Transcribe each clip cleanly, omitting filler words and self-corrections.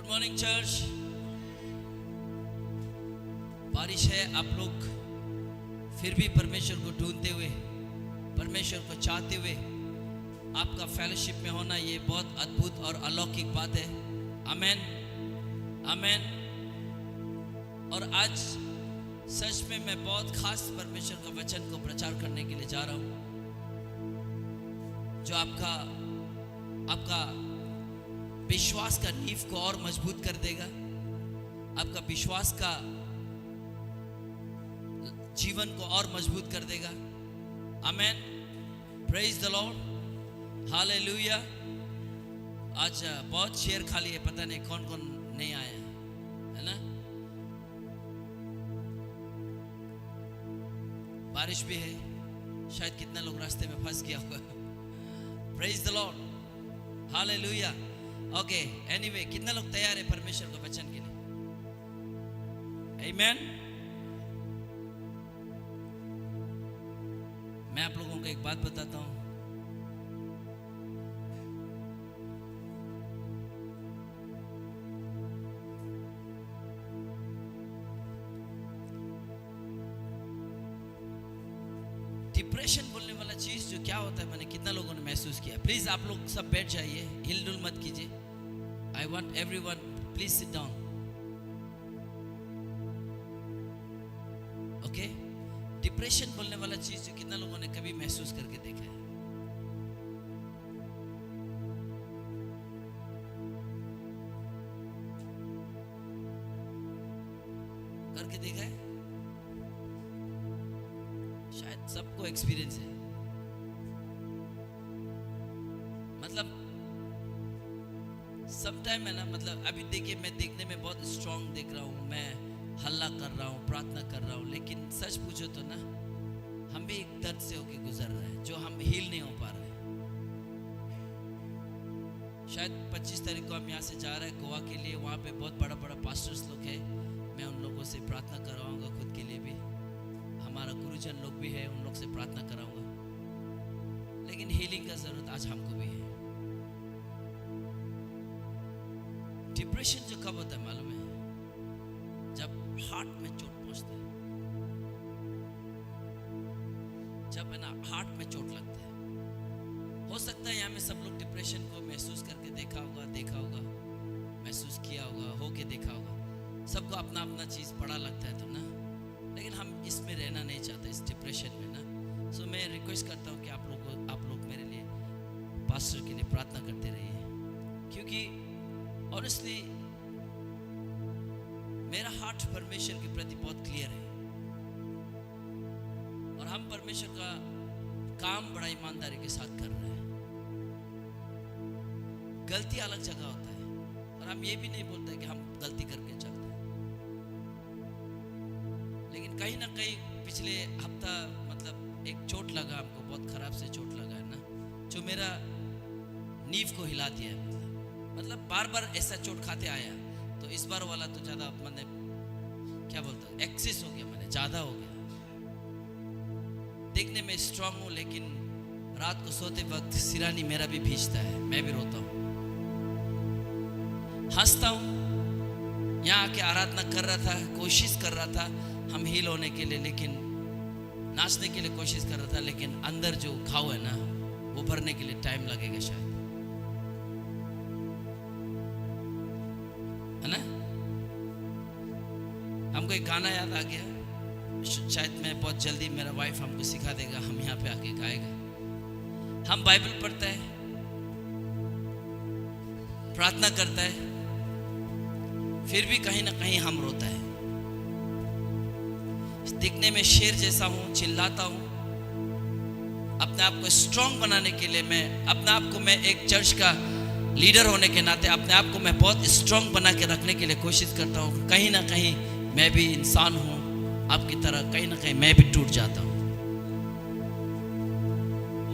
Good morning church. बारिश है, आप लोग फिर भी परमेश्वर को ढूंढते हुए, परमेश्वर को चाहते हुए आपका फेलोशिप में होना, ये बहुत अद्भुत और अलौकिक बात है। आमेन, आमेन। और आज सच में मैं बहुत खास परमेश्वर का वचन को प्रचार करने के लिए जा रहा हूँ, जो आपका विश्वास का नींव को और मजबूत कर देगा, आपका विश्वास का जीवन को और मजबूत कर देगा। आमेन, प्रेज द लॉर्ड, हालेलुया। आज बहुत चेयर खाली है, पता नहीं कौन कौन नहीं आया है ना। बारिश भी है, शायद कितना लोग रास्ते में फंस गया होगा। Praise the Lord, hallelujah. Okay, anyway, कितना लोग तैयार है परमेश्वर के वचन के लिए? आमेन। मैं आप लोगों को एक बात बताता हूं। डिप्रेशन बोलने वाला चीज जो क्या होता है, मैंने कितना लोगों ने महसूस किया? प्लीज आप लोग सब बैठ जाइए, हिलडुल मत कीजिए। I want everyone, please sit down. Okay, depression बोलने वाला चीज जो कितना लोगों ने कभी महसूस करके देखा है? करके देखा है? शायद सबको एक्सपीरियंस है। मतलब सम टाइम है ना, मतलब अभी देखिए, मैं देखने में बहुत स्ट्रांग दिख रहा हूँ, मैं हल्ला कर रहा हूँ, प्रार्थना कर रहा हूँ, लेकिन सच पूछो तो ना, हम भी एक दर्द से होके गुजर रहे हैं जो हम हील नहीं हो पा रहे हैं। शायद 25 तारीख को हम यहाँ से जा रहे हैं गोवा के लिए, वहाँ पे बहुत बड़ा बड़ा पास्टर्स लोग हैं, मैं उन लोगों से प्रार्थना करवाऊंगा, खुद के लिए भी, हमारा गुरुजन लोग भी है, उन लोग से प्रार्थना कराऊंगा। लेकिन हीलिंग का जरूरत आज हमको भी है। डिप्रेशन जो कब होता है मालूम है? जब हार्ट में चोट पहुंचता है, जब है ना हार्ट में चोट लगता है। हो सकता है यहाँ में सब लोग डिप्रेशन को महसूस करके देखा होगा, महसूस किया होगा, होके देखा होगा। सबको अपना अपना चीज बड़ा लगता है तो ना, लेकिन हम इसमें रहना नहीं चाहते, इस डिप्रेशन में ना। सो मैं रिक्वेस्ट करता हूँ कि आप लोग मेरे लिए, पास्टर के लिए प्रार्थना करते रहिए, क्योंकि ऑनेस्टली मेरा हार्ट परमेश्वर के प्रति बहुत क्लियर है, और हम परमेश्वर का काम बड़ा ईमानदारी के साथ कर रहे हैं। गलती अलग जगह होता है, और हम ये भी नहीं बोलते कि हम गलती करके चलते हैं, लेकिन कहीं ना कहीं पिछले हफ्ता मतलब एक चोट लगा हमको, बहुत खराब से चोट लगा है ना, जो मेरा नींव को हिला दिया है। मतलब बार बार ऐसा चोट खाते आया, तो इस बार वाला तो ज़्यादा मैंने क्या बोलता हूँ, एक्सेस हो गया, मैंने ज़्यादा हो गया। देखने में स्ट्रांग हूँ, लेकिन रात को सोते वक्त सिरानी मेरा भी भींचता है, मैं भी रोता हूँ, हंसता हूँ। यहाँ आके आराधना कर रहा था, कोशिश कर रहा था हम हील होने के लिए, लेकिन नाचने के लिए कोशिश कर रहा था, लेकिन अंदर जो घाव है ना, वो भरने के लिए टाइम लगेगा शायद, है ना। हमको एक गाना याद आ गया, शायद मैं बहुत जल्दी, मेरा वाइफ हमको सिखा देगा, हम यहाँ पे आके गाएगा। हम बाइबल पढ़ता है, प्रार्थना करता है, फिर भी कहीं ना कहीं हम रोता है। दिखने में शेर जैसा हूँ, चिल्लाता हूँ, अपने आप को स्ट्रांग बनाने के लिए, मैं अपने आप को, मैं एक चर्च का लीडर होने के नाते अपने आप को मैं बहुत स्ट्रांग बना के रखने के लिए कोशिश करता हूँ। कहीं ना कहीं मैं भी इंसान हूँ आपकी तरह, कहीं ना कहीं मैं भी टूट जाता हूँ,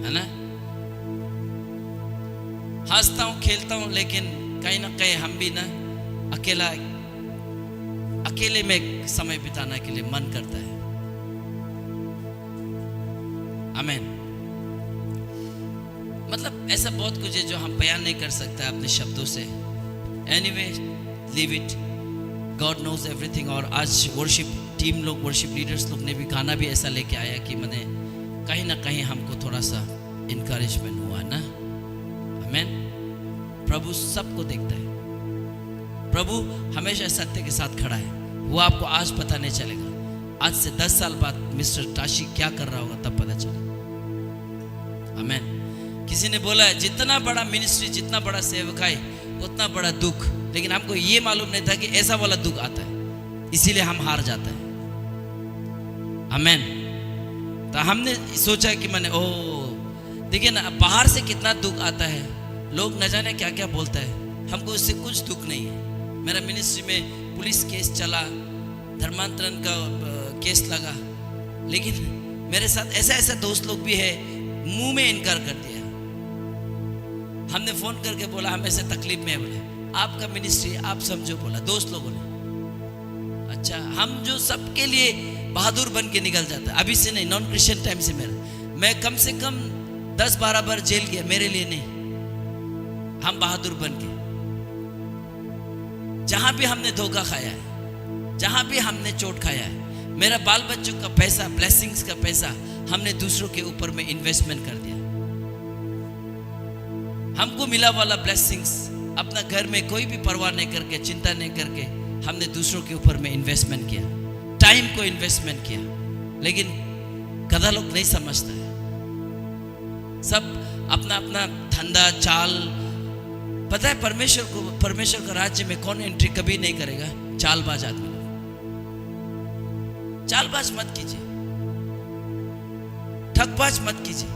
है ना। हंसता हूँ, खेलता हूँ, लेकिन कहीं ना कहीं हम भी ना अकेले में समय बिताने के लिए मन करता है। आमीन। मतलब ऐसा बहुत कुछ है जो हम बयान नहीं कर सकते अपने शब्दों से। Anyway, leave it, God knows everything. और आज वर्शिप टीम लोग, वर्शिप लीडर्स लोग ने भी गाना भी ऐसा लेके आया कि मैंने कहीं ना कहीं हमको थोड़ा सा इनकरेजमेंट हुआ ना। आमीन। प्रभु सबको देखता है, प्रभु हमेशा सत्य के साथ खड़ा है। वो आपको आज पता नहीं चलेगा, आज से 10 साल बाद मिस्टर टाशी क्या कर रहा होगा तब पता चलेगा। आमीन। किसी ने बोला है जितना बड़ा मिनिस्ट्री, जितना बड़ा सेवकाई, उतना बड़ा दुख, लेकिन हमको ये मालूम नहीं था कि ऐसा वाला दुख आता है, इसीलिए हम हार जाते हैं। आमीन। तो हमने सोचा कि मैंने देखिए ना, बाहर से कितना दुख आता है, लोग न जाने क्या क्या बोलता है, हमको उससे कुछ दुख नहीं है। मेरा मिनिस्ट्री में पुलिस केस चला, धर्मांतरण का केस लगा, लेकिन मेरे साथ ऐसा ऐसा दोस्त लोग भी है, मुंह में इनकार कर दिया। हमने फोन करके बोला हम ऐसे तकलीफ में है, बोले आपका मिनिस्ट्री आप समझो, बोला दोस्त लोगों ने। अच्छा, हम जो सबके लिए बहादुर बन के निकल जाता है, अभी से नहीं, नॉन क्रिश्चियन टाइम से मैं कम से कम 10-12 बार जेल गया, मेरे लिए नहीं, हम बहादुर बन के। जहां भी हमने धोखा खाया है, जहां भी हमने चोट खाया है, मेरा बाल बच्चों का पैसा, ब्लेसिंग्स का पैसा हमने दूसरों के ऊपर में इन्वेस्टमेंट कर दिया। हमको मिला वाला ब्लेसिंग्स अपना घर में कोई भी परवाह नहीं करके, चिंता नहीं करके, हमने दूसरों के ऊपर में इन्वेस्टमेंट किया, टाइम को इन्वेस्टमेंट किया। लेकिन गधा लोग नहीं समझता है, सब अपना अपना धंधा चाल। पता है परमेश्वर का राज्य में कौन एंट्री कभी नहीं करेगा? चालबाज आदमी। चालबाज मत कीजिए, ठगबाज मत कीजिए,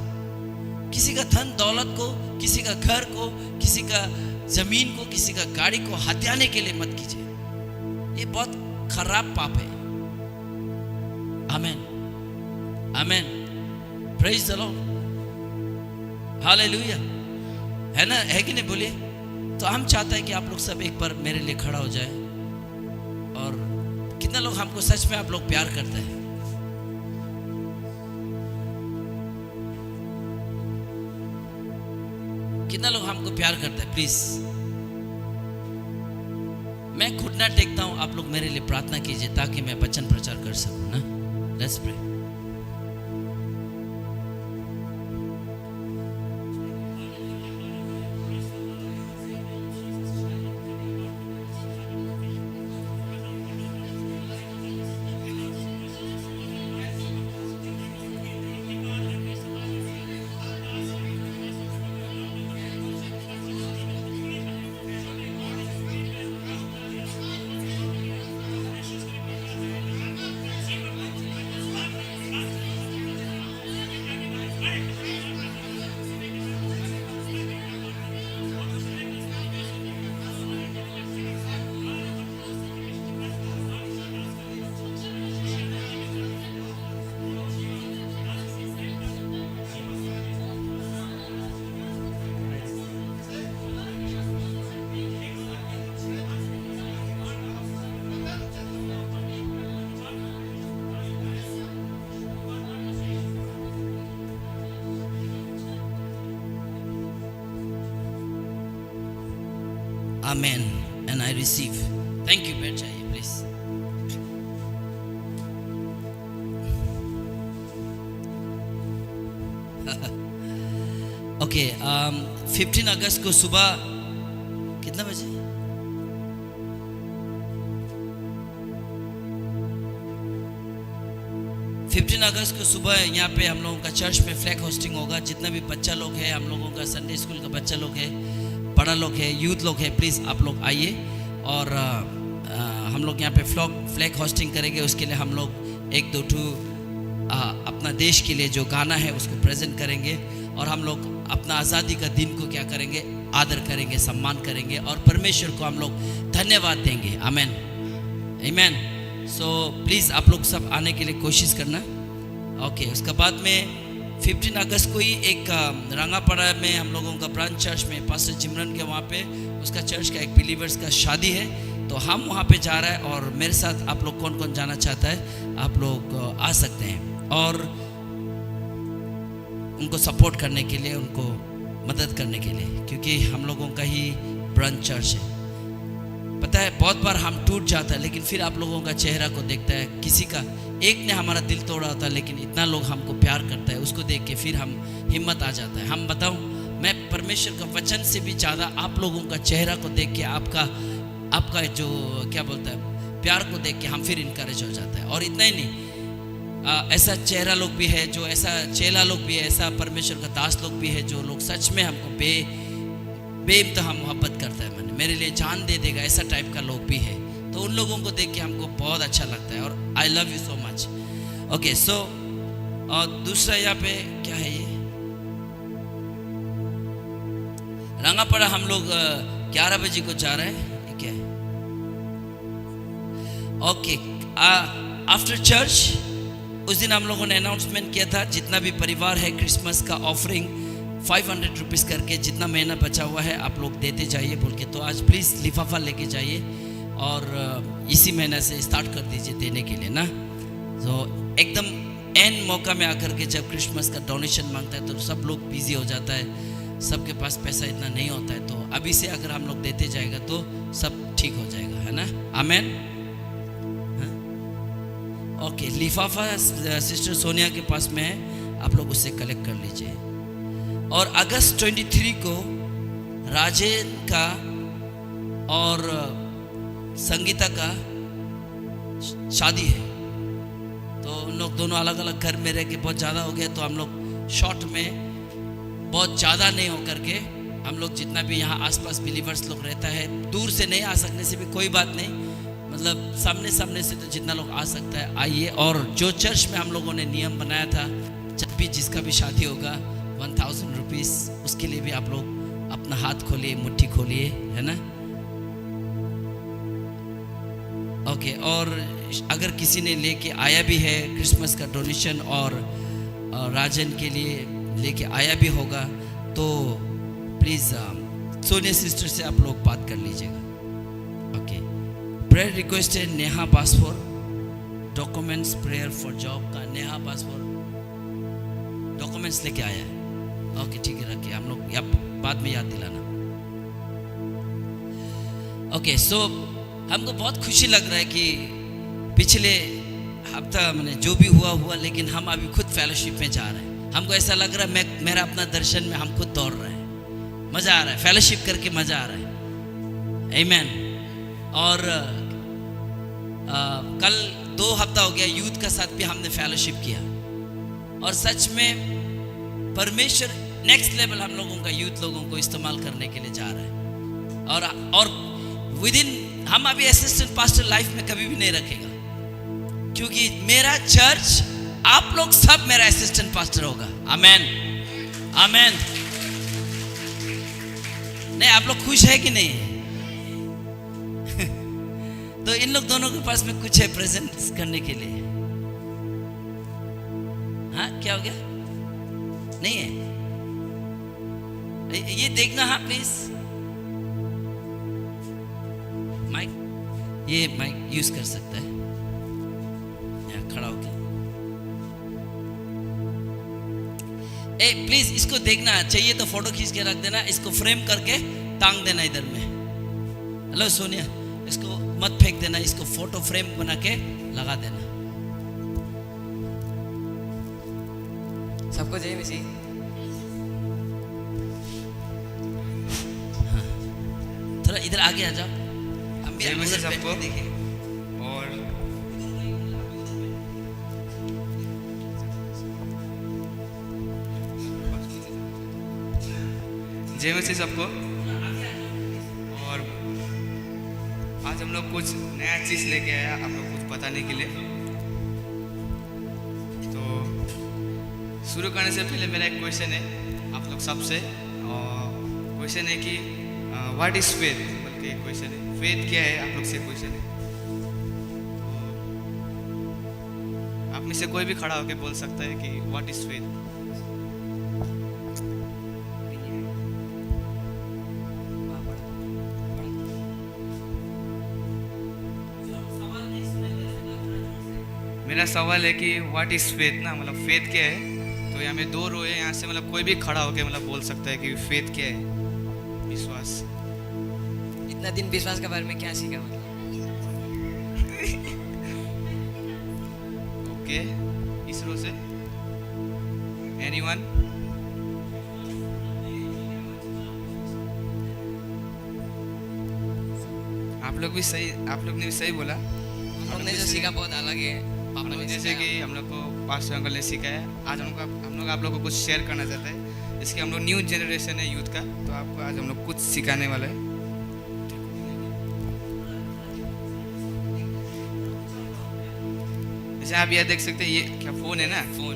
किसी का धन दौलत को, किसी का घर को, किसी का जमीन को, किसी का गाड़ी को हथियाने के लिए मत कीजिए, ये बहुत खराब पाप है। आमेन, amen, praise the Lord, hallelujah, है ना, है कि नहीं? बोलिए। तो हम चाहते हैं कि आप लोग सब एक बार मेरे लिए खड़ा हो जाए। और कितना लोग हमको सच में आप लोग प्यार करते हैं? कितना लोग हमको प्यार करते हैं? प्लीज, मैं घुटना टेकता हूं, आप लोग मेरे लिए प्रार्थना कीजिए ताकि मैं वचन प्रचार कर सकूं ना। Let's pray. Amen and I receive. Thank you. बैठ जाइए प्लीज। ओके, 15 अगस्त को सुबह कितना बजे? अगस्त को सुबह यहाँ पे हम लोगों का चर्च में फ्लैग होस्टिंग होगा। जितना भी बच्चा लोग है, हम लोगों का संडे स्कूल का बच्चा लोग है, बड़ा लोग है, यूथ लोग है, प्लीज़ आप लोग आइए। और हम लोग यहाँ पे फ्लैग होस्टिंग करेंगे। उसके लिए हम लोग एक दो ठू अपना देश के लिए जो गाना है उसको प्रेजेंट करेंगे। और हम लोग अपना आज़ादी का दिन को क्या करेंगे? आदर करेंगे, सम्मान करेंगे और परमेश्वर को हम लोग धन्यवाद देंगे। आमेन, आमेन। सो प्लीज़ आप लोग सब आने के लिए कोशिश करना। ओके, उसके बाद में 15 अगस्त को ही एक रंगापड़ा में हम लोगों का ब्रांच चर्च में पास्टर जिमरन के वहाँ पे उसका चर्च का एक बिलीवर्स का शादी है, तो हम वहाँ पे जा रहे हैं। और मेरे साथ आप लोग कौन कौन जाना चाहता है आप लोग आ सकते हैं और उनको सपोर्ट करने के लिए, उनको मदद करने के लिए, क्योंकि हम लोगों का ही ब्रांच चर्च है। पता है बहुत बार हम टूट जाता है, लेकिन फिर आप लोगों का चेहरा को देखता है, किसी का एक ने हमारा दिल तोड़ा होता है, लेकिन इतना लोग हमको प्यार करता है, उसको देख के फिर हम हिम्मत आ जाता है। हम बताऊं, मैं परमेश्वर का वचन से भी ज़्यादा आप लोगों का चेहरा को देख के, आपका जो क्या बोलता है प्यार को देख के हम फिर इनकरेज हो जाता है। और इतना ही नहीं, ऐसा चेहरा लोग भी है, जो ऐसा चेला लोग भी है, ऐसा परमेश्वर का दास लोग भी है, जो लोग सच में हमको बेइंतहा मोहब्बत करता है, मैंने मेरे लिए जान दे देगा, ऐसा टाइप का लोग भी है। तो उन लोगों को देख के हमको बहुत अच्छा लगता है, और I love you so much. Okay, so और दूसरा यहाँ पे क्या है, ये रंगापड़ा हम लोग 11 बजे को जा रहे हैं, ये क्या है? ओके, आफ्टर चर्च उस दिन हम लोगों ने अनाउंसमेंट किया था, जितना भी परिवार है क्रिसमस का ऑफरिंग 500 रुपीज़ करके, जितना महीना बचा हुआ है आप लोग देते जाइए बोल के। तो आज प्लीज़ लिफाफा लेके जाइए और इसी महीने से स्टार्ट कर दीजिए देने के लिए ना। तो एकदम एंड मौका में आकर के जब क्रिसमस का डोनेशन मांगता है तो सब लोग बिजी हो जाता है, सबके पास पैसा इतना नहीं होता है। तो अभी से अगर हम लोग देते जाएगा तो सब ठीक हो जाएगा, है ना? आमेन। ओके, लिफाफा सिस्टर सोनिया के पास में है, आप लोग उससे कलेक्ट कर लीजिए। और अगस्त 23 को राजेन का और संगीता का शादी है, तो उन लोग दोनों अलग अलग घर में रह के बहुत ज़्यादा हो गया, तो हम लोग शॉर्ट में बहुत ज़्यादा नहीं हो करके हम लोग जितना भी यहाँ आसपास बिलीवर्स लोग रहता है, दूर से नहीं आ सकने से भी कोई बात नहीं, मतलब सामने से तो जितना लोग आ सकता है आइए। और जो चर्च में हम लोगों ने नियम बनाया था, जब भी जिसका भी शादी होगा 1000 रुपीज़, उसके लिए भी आप लोग अपना हाथ खोलिए, मुट्ठी खोलिए, है ना? ओके, और अगर किसी ने लेके आया भी है क्रिसमस का डोनेशन और राजन के लिए लेके आया भी होगा, तो प्लीज़ सोनिया सिस्टर से आप लोग बात कर लीजिएगा। ओके, प्रेयर रिक्वेस्ट है Neha passport, documents prayer for job का नेहा पासपोर्ट डॉक्यूमेंट्स लेके आया है। ओके, ठीक है, रखिए, हम लोग या बाद में याद दिलाना। ओके, सो हमको बहुत खुशी लग रहा है कि पिछले हफ्ता मैंने जो भी हुआ, लेकिन हम अभी खुद फेलोशिप में जा रहे हैं। हमको ऐसा लग रहा है मेरा अपना दर्शन में हम खुद दौड़ रहे हैं, मज़ा आ रहा है, फेलोशिप करके मज़ा आ रहा है। आमीन। और कल 2 हफ्ता हो गया यूथ का साथ भी हमने फेलोशिप किया, और सच में परमेश्वर नेक्स्ट लेवल हम लोगों का यूथ लोगों को इस्तेमाल करने के लिए जा रहा है। और विद इन हम अभी असिस्टेंट पास्टर लाइफ में कभी भी नहीं रखेगा, क्योंकि मेरा चर्च आप लोग सब मेरा असिस्टेंट पास्टर होगा। आमेन, आमेन। नहीं, आप लोग खुश है कि नहीं? तो इन लोग दोनों के पास में कुछ है प्रेजेंट करने के लिए। हाँ, क्या हो गया? नहीं है? ये देखना, हाँ प्लीज। माइक, ये माइक यूज कर सकता है, यहाँ खड़ा होके। प्लीज इसको देखना, चाहिए तो फोटो खींच के रख देना, इसको फ्रेम करके टांग देना इधर में। हेलो सोनिया, इसको मत फेंक देना, इसको फोटो फ्रेम बना के लगा देना। सबको जय मसीह। हाँ, थोड़ा इधर आगे आ जाओ, हम भी जय मसीह उधर सबको। देखें। और जय मसीह सबको। और आज हम लोग कुछ नया चीज़ लेके आया आप लोग कुछ बताने के लिए। तो शुरू करने से पहले मेरा एक क्वेश्चन है आप लोग सबसे। क्वेश्चन है कि व्हाट इज़ फेथ, बल्कि क्वेश्चन है फेथ क्या है, आप लोग से क्वेश्चन है। तो आप में से कोई भी खड़ा होकर बोल सकता है कि व्हाट इज़ फेथ। मेरा सवाल है कि व्हाट इज़ फेथ ना, मतलब फेथ क्या है। तो यहाँ में 2 रो है, यहाँ से मतलब कोई भी खड़ा होके मतलब बोल सकता है कि फेथ क्या है, विश्वास। इतना दिन विश्वास के बारे में क्या सीखा मतलब? ओके, इसरो से एनीवन? आप लोग ने भी सही बोला। हम लोग ने जो सीखा बहुत अलग है। हम पापा लोग ने जैसे सिखाया। कि हम लोग को पास्टर अंकल ने सिखाया, आज हम लोग आप लोग को कुछ शेयर करना चाहते हैं। इसके हम लोग न्यू जनरेशन है यूथ का, तो आपको आज हम लोग कुछ सिखाने वाले हैं। जैसे आप यह देख सकते हैं, ये क्या फ़ोन है ना, फोन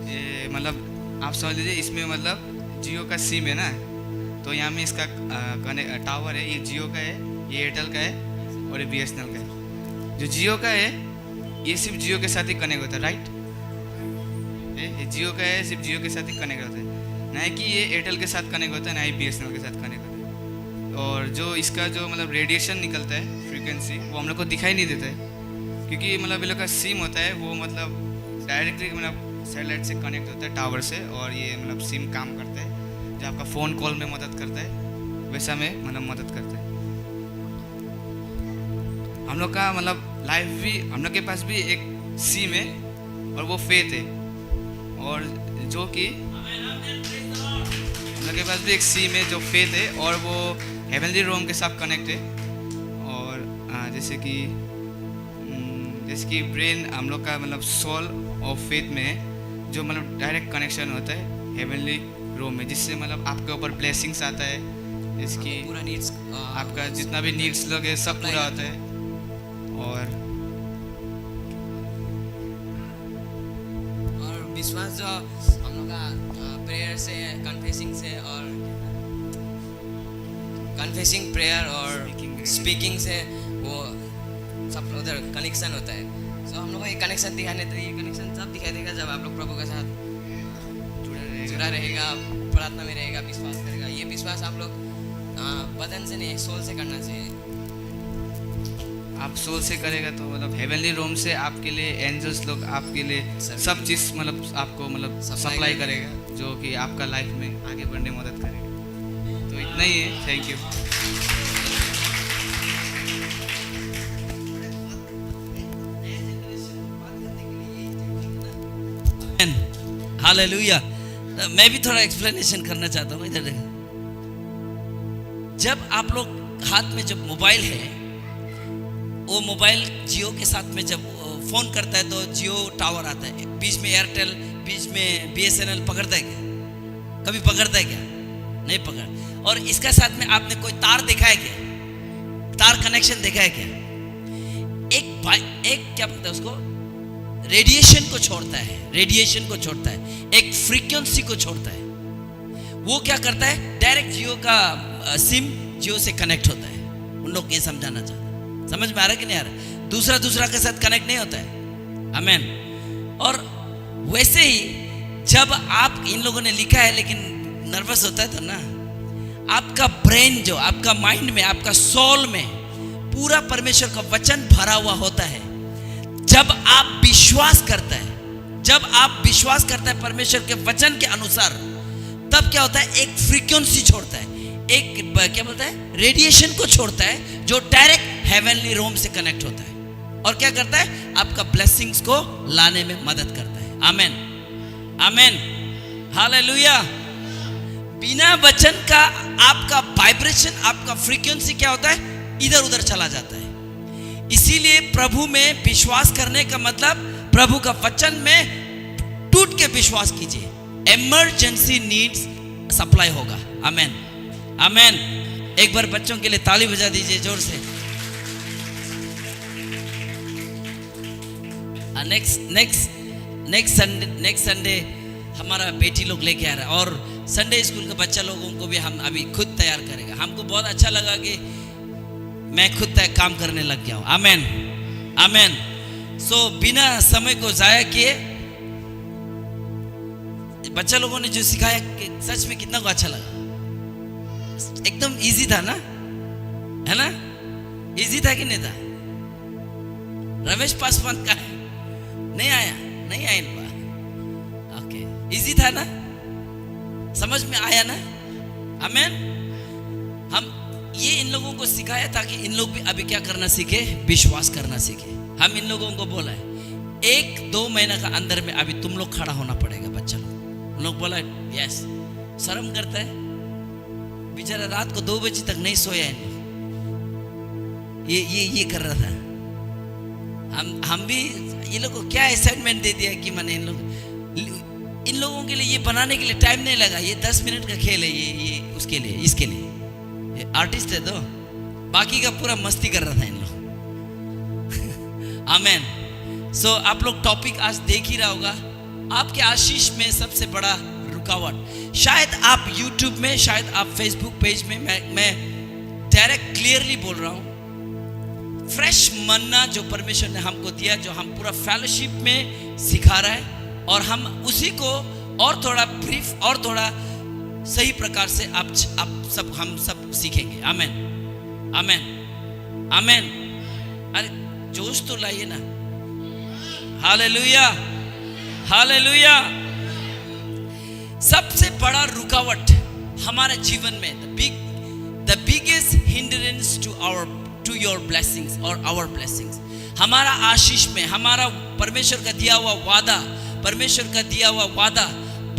ये मतलब आप समझ लीजिए इसमें मतलब जियो का सिम है ना, तो यहाँ में इसका टावर है, ये जियो का है, ये एयरटेल का है और ये BSNL का है। जो जियो का है ये सिर्फ जियो के साथ ही कनेक्ट होता है, राइट? ये जियो का है, सिर्फ जियो के साथ ही कनेक्ट होता है, ना कि ये एयरटेल के साथ कनेक्ट होता है, ना ही BSNL के साथ कनेक्ट होता है। और जो इसका जो मतलब रेडिएशन निकलता है, फ्रीक्वेंसी, वो हम लोग को दिखाई नहीं देता है, क्योंकि मतलब ये लोग का सिम होता है वो मतलब डायरेक्टली मतलब सैटेलाइट से कनेक्ट होता है, टावर से, और ये मतलब सिम काम करता है जो आपका फ़ोन कॉल में मदद करता है, वैसा में मतलब मदद करता है। हम लोग का मतलब लाइफ भी, हम लोग के पास भी एक सिम है और वो फेथ है, और जो कि हम लोग के पास भी एक सिम है जो फेथ है, और वो हेवनली रोम के साथ कनेक्ट है। और जैसे कि ब्रेन हम लोग का मतलब सोल और फेथ में है, जो मतलब डायरेक्ट कनेक्शन होता है हेवनली रोम में, जिससे मतलब आपके ऊपर ब्लेसिंग्स आता है, जिसकी पूरा नीड्स आपका जितना भी नीड्स लगे सब पूरा होता है। और विश्वास जो हम लोग का प्रेयर से, कन्फेसिंग से, और कन्फेसिंग प्रेयर और स्पीकिंग से वो सब उधर कनेक्शन होता है। सो हम लोग को ये कनेक्शन दिखाने, तो ये कनेक्शन सब दिखाई देगा जब आप लोग प्रभु के साथ जुड़ा रहेगा, प्रार्थना में रहेगा, विश्वास करेगा। ये विश्वास आप लोग बदन से नहीं, सोल से करना चाहिए। आप सोल से करेगा तो मतलब हेवनली रोम से आपके लिए एंजल्स लोग आपके लिए सब चीज़ मतलब आपको मतलब सप्लाई करेगा, जो कि आपका लाइफ में आगे बढ़ने में मदद करेगा। तो इतना ही है, थैंक यू। हालेलुया। मैं भी थोड़ा एक्सप्लेनेशन करना चाहता हूँ। इधर देखो, जब आप लोग हाथ में जब मोबाइल है, वो मोबाइल जियो के साथ में जब फोन करता है तो जियो टावर आता है, बीच में एयरटेल, बीच में BSNL पकड़ता है क्या? कभी पकड़ता है क्या? नहीं पकड़। और इसका साथ में आपने कोई तार देखा है क्या? तार कनेक्शन देखा है क्या? एक क्या बोलते हैं उसको, रेडिएशन को छोड़ता है, रेडिएशन को छोड़ता है, एक फ्रीक्वेंसी को छोड़ता है। वो क्या करता है, डायरेक्ट जियो का सिम जियो से कनेक्ट होता है। उन लोग ये समझाना चाहते हैं, समझ में आ रहा है कि नहीं आ रहा है? दूसरा के साथ कनेक्ट नहीं होता है। आमेन। और वैसे ही जब आप, इन लोगों ने लिखा है लेकिन नर्वस होता है तो ना, आपका ब्रेन जो, आपका माइंड में, आपका सोल में पूरा परमेश्वर का वचन भरा हुआ होता है। जब आप विश्वास करता है, जब आप विश्वास करता है परमेश्वर के वचन के अनुसार, तब क्या होता है, एक फ्रीक्वेंसी छोड़ता है, एक क्या बोलता है, रेडिएशन को छोड़ता है, जो डायरेक्ट हेवनली रोम से कनेक्ट होता है, और क्या करता है, आपका ब्लेसिंग्स को लाने में मदद करता है। आमेन, आमेन, हालेलुया। बिना वचन का आपका वाइब्रेशन, आपका फ्रीक्वेंसी क्या होता है, इधर उधर चला जाता है। इसीलिए प्रभु में विश्वास करने का मतलब, प्रभु का वचन में टूट के विश्वास कीजिए, इमरजेंसी नीड्स सप्लाई होगा। आमेन, आमेन। एक बार बच्चों के लिए ताली बजा दीजिए जोर से। नेक्स्ट संडे हमारा बेटी लोग लेके आ रहा है, और संडे स्कूल के बच्चा लोगों को भी हम अभी खुद तैयार करेगा। हमको बहुत अच्छा लगा कि मैं खुद काम करने लग गया हूँ। आमेन, आमेन। सो बिना समय को जाया किए, बच्चा लोगों ने जो सिखाया कि सच में कितना को अच्छा लगा। एकदम इजी था ना, है ना? इजी था कि नहीं था? रमेश पासवान का नहीं आया, नहीं आया इनका। ओके, इजी था ना, समझ में आया ना? आमेन। हम ये इन लोगों को सिखाया ताकि इन लोग भी अभी क्या करना सीखे, विश्वास करना सीखे। हम इन लोगों को बोला है 1-2 महीना का अंदर में अभी तुम लोग खड़ा होना पड़ेगा बच्चा लोग। उन लोग बोला यस, शर्म करता है बेचारा, रात को 2 बजे तक नहीं सोया है। ये कर रहा था। हम भी ये लोग को क्या असाइनमेंट दे दिया कि मैंने इन लोगों के लिए ये बनाने के लिए टाइम नहीं लगा। ये 10 मिनट का खेल है, ये उसके लिए, इसके लिए। ये आर्टिस्ट है तो बाकी का पूरा मस्ती कर रहा था इन लोग। आमेन। सो आप लोग टॉपिक आज देख ही रहा होगा, आपके आशीष में सबसे बड़ा रुकावट। शायद आप YouTube में, शायद आप Facebook पेज में, मैं डायरेक्ट क्लियरली बोल रहा हूँ, फ्रेश मन्ना जो परमेश्वर ने हमको दिया, जो हम पूरा फेलोशिप में सिखा रहा है, और हम उसी को और थोड़ा ब्रीफ और थोड़ा सही प्रकार से हम सब सीखेंगे। आमेन, आमेन, आमेन। अरे जोश तो लाइए ना। Hallelujah, hallelujah. सबसे बड़ा रुकावट हमारे जीवन में, the biggest hindrance to your blessings or our blessings, हमारा आशीष में, हमारा परमेश्वर का दिया हुआ वादा, परमेश्वर का दिया हुआ वादा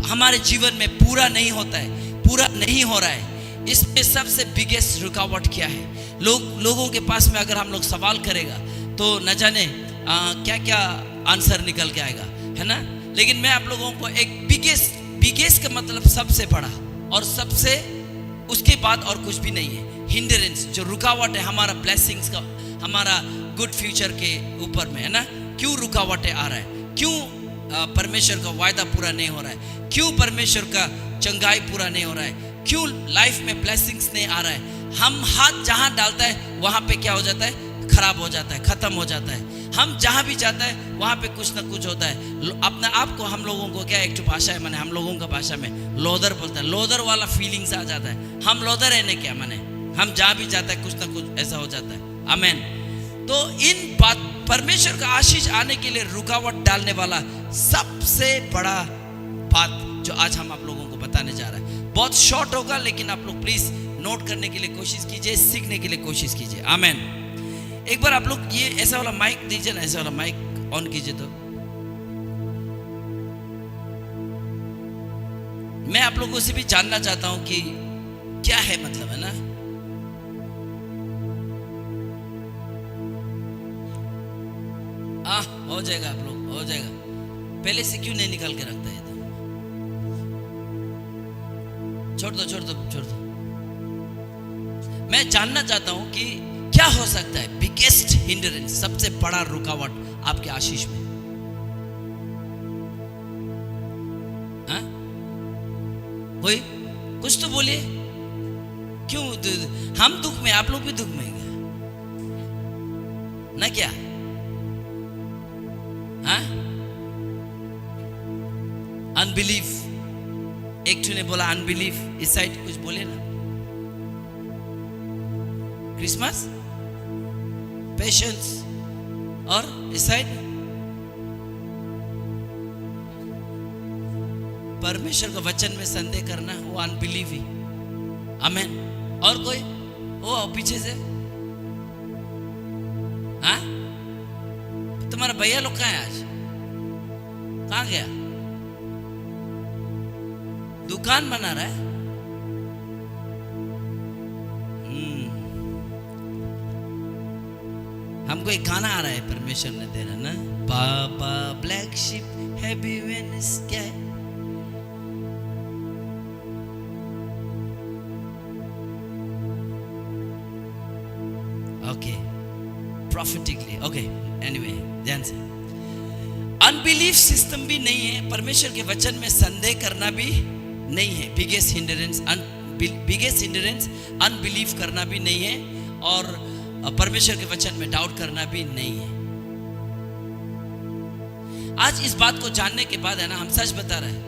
हमारे जीवन में पूरा नहीं होता है, पूरा नहीं हो रहा है। इसमें सबसे बिगेस्ट रुकावट क्या है? लोगों के पास में अगर हम लोग सवाल करेगा तो न जाने क्या क्या आंसर निकल के आएगा, है ना। लेकिन मैं आप लोगों को एक बिगेस्ट का मतलब सबसे बड़ा, और सबसे उसके बाद और कुछ भी नहीं है। हिंड्रेंस जो रुकावट है हमारा ब्लेसिंग्स का, हमारा गुड फ्यूचर के ऊपर में, है ना। क्यों रुकावटें आ रहा है? क्यों परमेश्वर का वायदा पूरा नहीं हो रहा है? क्यों परमेश्वर का चंगाई पूरा नहीं हो रहा है? क्यों लाइफ में ब्लेसिंग्स नहीं आ रहा है? हम हाथ जहां डालता है वहां पे क्या हो जाता है? खराब हो जाता है, खत्म हो जाता है। हम जहां भी जाता है वहां पे कुछ ना कुछ होता है। अपने आप को हम लोगों को क्या, एक भाषा है मैंने, हम लोगों का भाषा में लोदर बोलता है, लोदर वाला फीलिंग्स आ जाता है। हम लोदर है ना क्या, मैंने हम जहां भी जाता है कुछ ना कुछ ऐसा हो जाता है। आमेन। तो इन बात, परमेश्वर का आशीष आने के लिए रुकावट डालने वाला सबसे बड़ा बात जो आज हम आप लोगों को बताने जा रहे हैं, बहुत शॉर्ट होगा, लेकिन आप लोग प्लीज नोट करने के लिए कोशिश कीजिए, सीखने के लिए कोशिश कीजिए। आमेन। एक बार आप लोग ये ऐसा वाला माइक दीजिए ना, ऐसा वाला माइक ऑन कीजिए। तो मैं आप लोगों से भी जानना चाहता हूं कि क्या है मतलब, है ना। हो जाएगा, आप लोग हो जाएगा। पहले से क्यों नहीं निकाल के रखता है? तो छोड़ दो। मैं जानना चाहता हूं कि क्या हो सकता है बिगेस्ट हिंड्रेंस, सबसे बड़ा रुकावट आपके आशीष में। हाँ, कोई कुछ तो बोलिए। क्यों हम दुख में, आप लोग भी दुख में क्या ना? क्या अनबिलीफ, एक ने बोला अनबिलीफ। इस साइड कुछ बोले ना। क्रिसमस, पेशेंस, और इस साइड परमेश्वर का वचन में संदेह करना, वो अनबिलीफ ही। आमेन। और कोई वो पीछे से, हाँ, तुम्हारा भैया लोग कहाँ है आज? कहाँ गया? दुकान बना रहा है। हमको एक गाना आ रहा है, परमेश्वर ने दे रहा ना, पापा ब्लैक शिप हैवी वेनिस, क्या है? ओके, प्रॉफिटिकली, ओके, एनीवे, ध्यान से। अनबिलीफ सिस्टम भी नहीं है, परमेश्वर के वचन में संदेह करना भी नहीं है। बिगेस्ट हिंड्रेंस अनबिलीव करना भी नहीं है, और परमेश्वर के वचन में डाउट करना भी नहीं है। आज इस बात को जानने के बाद, है ना, हम सच बता रहे हैं,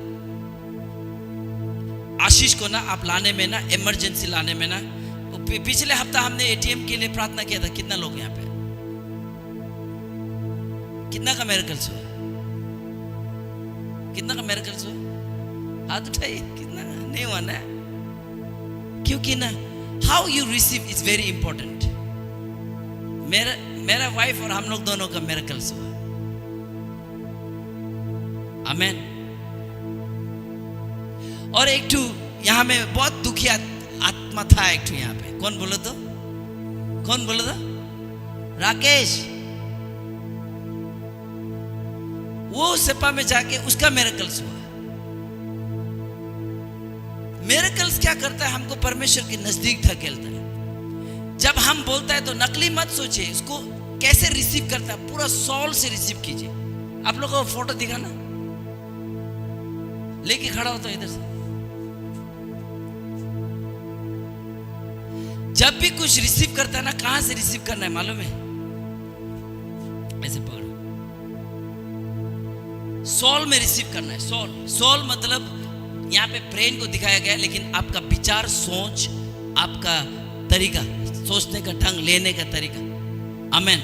आशीष को ना आप लाने में ना, इमरजेंसी लाने में ना, पिछले हफ्ता हमने एटीएम के लिए प्रार्थना किया था। कितना लोग यहाँ पे, कितना का मिरेकल्स हुआ? कितना का मिरेकल्स हुआ? हाथ उठाइए। कितना नहीं हुआ ना? क्योंकि ना how you receive is very important. मेरा वाइफ और हम लोग दोनों का मिरेकल्स हुआ. आमेन. और एक ठू यहाँ में बहुत दुखी आत्मा था. एक ठू यहाँ पे कौन बोलो तो, कौन बोलो तो? राकेश. वो सेपा में जाके उसका मिरेकल्स हुआ. मिरेकल्स क्या करता है? हमको परमेश्वर के नजदीक धकेलता है. जब हम बोलता है तो नकली मत सोचिए, उसको कैसे रिसीव करता है, पूरा सॉल से रिसीव कीजिए. आप लोगों को फोटो दिखाना, लेके खड़ा होता है इधर से. जब भी कुछ रिसीव करता है ना, कहां से रिसीव करना है मालूम है? ऐसे पकड़ो, सॉल में रिसीव करना है. सॉल मतलब यहाँ पे ब्रेन को दिखाया गया है, लेकिन आपका विचार, सोच, आपका तरीका, सोचने का ढंग, लेने का तरीका. आमेन.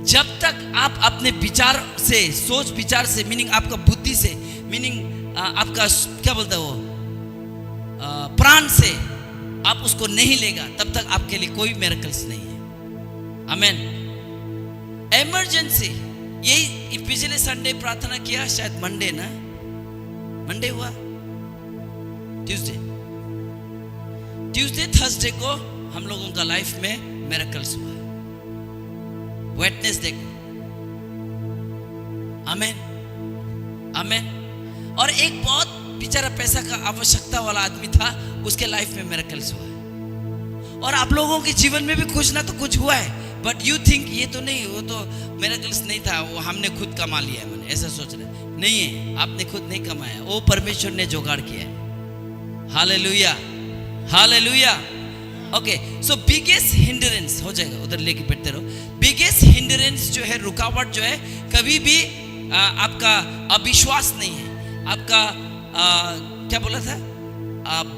जब तक आप अपने विचार से, सोच विचार से, मीनिंग आपका बुद्धि से, मीनिंग आपका क्या बोलता है वो, प्राण से आप उसको नहीं लेगा, तब तक आपके लिए कोई मिरेकल्स नहीं है. आमेन. इमरजेंसी, यही पिछले संडे प्रार्थना किया, शायद मंडे ना, मंडे हुआ, ट्यूसडे थर्सडे को हम लोगों का लाइफ में मिरेकल्स हुआ. वेडनेसडे को. आमेन. आमेन. और एक बहुत बेचारा पैसा का आवश्यकता वाला आदमी था, उसके लाइफ में मिरेकल्स हुआ है. और आप लोगों के जीवन में भी कुछ ना तो कुछ हुआ है, बट यू थिंक ये तो नहीं, वो तो मिरेकल्स नहीं था, वो हमने खुद कमा लिया है, मैंने ऐसा सोच रहे. नहीं है, आपने खुद नहीं कमाया, वो परमेश्वर ने जुगाड़ किया है. Hallelujah, hallelujah. ओके, सो बिगेस्ट हिंड्रेंस हो जाएगा, उधर लेके बैठते रहो. बिगेस्ट हिंड्रेंस जो है, रुकावट जो है, कभी भी आपका अविश्वास नहीं है. आपका क्या बोला था,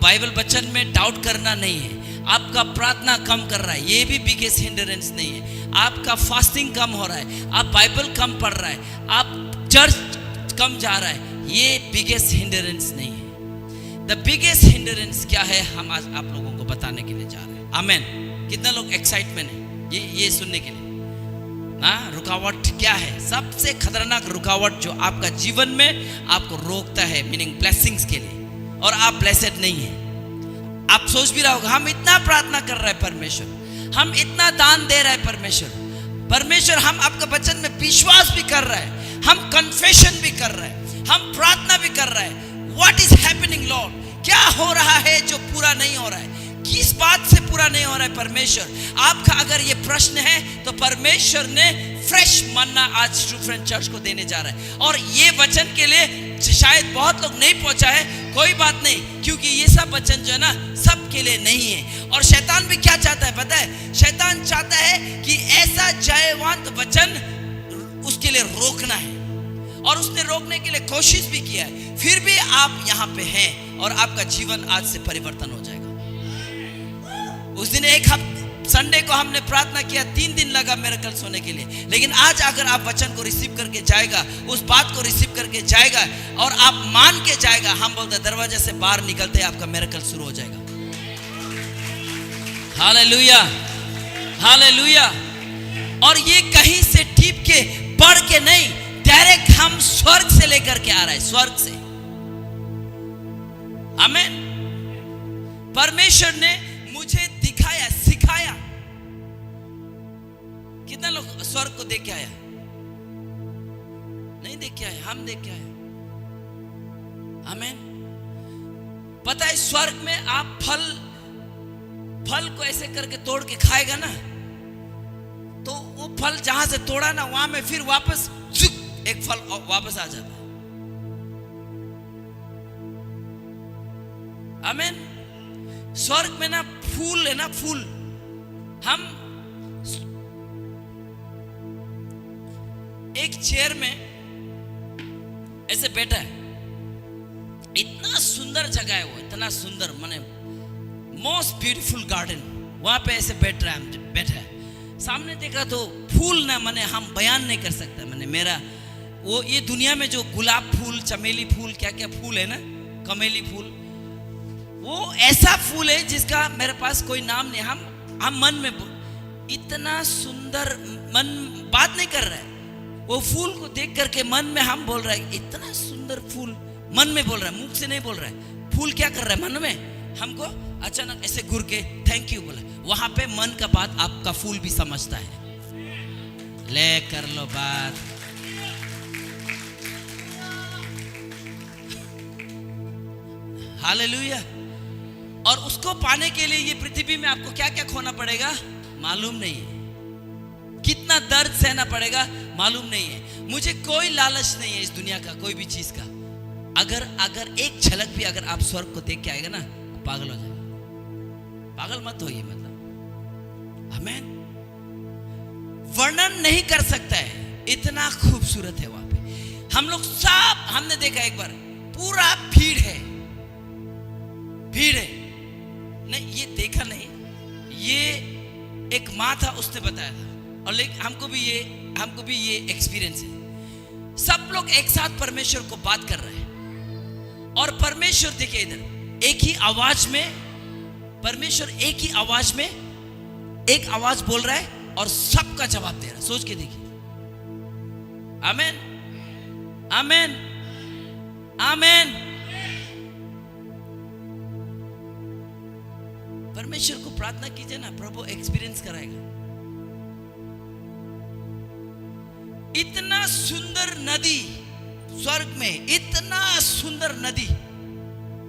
बाइबल वचन में डाउट करना नहीं है. आपका प्रार्थना कम कर रहा है, ये भी बिगेस्ट हिंड्रेंस नहीं है. आपका फास्टिंग कम हो रहा है, आप बाइबल कम पढ़ रहा है, आप चर्च कम जा रहा है, ये बिगेस्ट हिंड्रेंस नहीं है. द बिगेस्ट हिंड्रेंस क्या है, हम आज आप लोगों को बताने के लिए जा रहे हैं. आमेन. कितना लोग एक्साइटमेंट है ये सुनने के लिए? हाँ, रुकावट क्या है? सबसे खतरनाक रुकावट जो आपका जीवन में आपको रोकता है, मीनिंग ब्लेसिंग्स के लिए, और आप ब्लेसेड नहीं है. आप सोच भी रहा होगा, हम इतना प्रार्थना कर रहे हैं परमेश्वर, हम इतना दान दे रहे हैं परमेश्वर, हम आपका वचन में विश्वास भी कर रहे हैं, हम कन्फेशन भी कर रहे हैं, हम प्रार्थना भी कर रहे हैं. What is happening Lord? क्या हो रहा है जो पूरा नहीं हो रहा है? किस बात से पूरा नहीं हो रहा है परमेश्वर? आपका अगर ये प्रश्न है तो परमेश्वर ने फ्रेश मन्ना आज ट्रू फ्रेंड चर्च को देने जा रहा है. और ये वचन के लिए शायद बहुत लोग नहीं पहुंचा है, कोई बात नहीं, क्योंकि ये सब वचन जो है ना, सबके लिए नहीं है. और शैतान भी क्या चाहता है पता है? शैतान चाहता है कि ऐसा जयवंत वचन उसके लिए रोकना है, और उसने रोकने के लिए कोशिश भी किया है. फिर भी आप यहाँ पे हैं, और आपका जीवन आज से परिवर्तन हो जाएगा. उस दिन एक हफ्ते संडे को हमने प्रार्थना किया, 3 दिन लगा मिरेकल्स होने के लिए. लेकिन आज अगर आप वचन को रिसीव करके जाएगा, उस बात को रिसीव करके जाएगा, और आप मान के जाएगा, हम बोलते दरवाजे से बाहर निकलते आपका मिरेकल शुरू हो जाएगा. Hallelujah, hallelujah. और ये कहीं से टीप के पढ़ के नहीं, डायरेक्ट हम स्वर्ग से लेकर के आ रहा है, स्वर्ग से. आमेन. परमेश्वर ने मुझे दिखाया, सिखाया. कितना लोग स्वर्ग को देख के आया? नहीं देख के आए, हम देख के आए. आमेन. पता है, स्वर्ग में आप फल को ऐसे करके तोड़ के खाएगा ना, तो वो फल जहां से तोड़ा ना, वहां में फिर वापस एक फल वापस आ जाता है. आमेन. स्वर्ग में ना फूल है ना, फूल. हम एक चेयर में ऐसे बैठा है, इतना सुंदर जगह है वो, इतना सुंदर, माने मोस्ट ब्यूटीफुल गार्डन, वहां पे ऐसे बैठा है. सामने देखा तो फूल ना, माने हम बयान नहीं कर सकते. माने मेरा वो, ये दुनिया में जो गुलाब फूल, चमेली फूल, क्या क्या फूल है ना, कमेली फूल, वो ऐसा फूल है जिसका मेरे पास कोई नाम नहीं। हम मन में इतना सुंदर, मन बात नहीं कर रहा है, वो फूल को देख करके मन में हम बोल रहे हैं इतना सुंदर फूल, मन में बोल रहा है, मुख से नहीं बोल रहा है। फूल क्या कर रहा है मन में, हमको अचानक ऐसे घूर के थैंक यू बोला। वहां पे मन का बात आपका फूल भी समझता है। ले कर लो बात। हालेलुया। और उसको पाने के लिए ये पृथ्वी में आपको क्या क्या खोना पड़ेगा मालूम नहीं है, कितना दर्द सहना पड़ेगा मालूम नहीं है। मुझे कोई लालच नहीं है इस दुनिया का, कोई भी चीज का। अगर एक झलक भी अगर आप स्वर्ग को देख के आएगा ना, पागल हो जाएगा। पागल मत होइए, मतलब आमीन। वर्णन नहीं कर सकता है, इतना खूबसूरत है वहां पे। हम लोग सब हमने देखा एक बार, पूरा भीड़ है, भीड़ है। नहीं, ये देखा नहीं, ये एक माँ था, उसने बताया था। और लेकिन हमको भी ये एक्सपीरियंस है। सब लोग एक साथ परमेश्वर को बात कर रहे हैं, और परमेश्वर देखिए इधर एक ही आवाज में, परमेश्वर एक ही आवाज में एक आवाज बोल रहा है और सबका जवाब दे रहा है। सोच के देखिए। आमीन, आमीन, आमीन। परमेश्वर को प्रार्थना कीजिए ना, प्रभु एक्सपीरियंस कराएगा। इतना सुंदर नदी स्वर्ग में, इतना सुंदर नदी,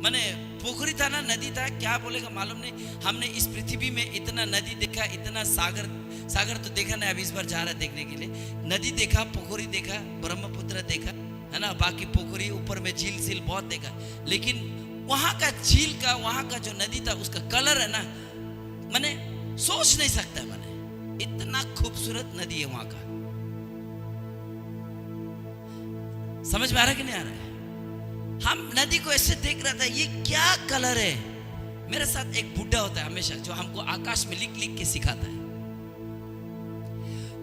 माने पोखरी था ना, नदी था, क्या बोलेगा मालूम नहीं। हमने इस पृथ्वी में इतना नदी देखा, इतना सागर तो देखा नहीं, अभी इस बार जा रहा है देखने के लिए। नदी देखा, पोखरी देखा, ब्रह्मपुत्र देखा, है ना, बाकी पोखरी ऊपर में झील बहुत देखा। लेकिन वहां का झील का, वहां का जो नदी था, उसका कलर है ना, मैंने सोच नहीं सकता, मैंने इतना खूबसूरत नदी है वहां का। समझ में आ रहा है कि नहीं आ रहा है? हम नदी को ऐसे देख रहा था, ये क्या कलर है। मेरे साथ एक बुढ़ा होता है हमेशा, जो हमको आकाश में लिख लिख के सिखाता है।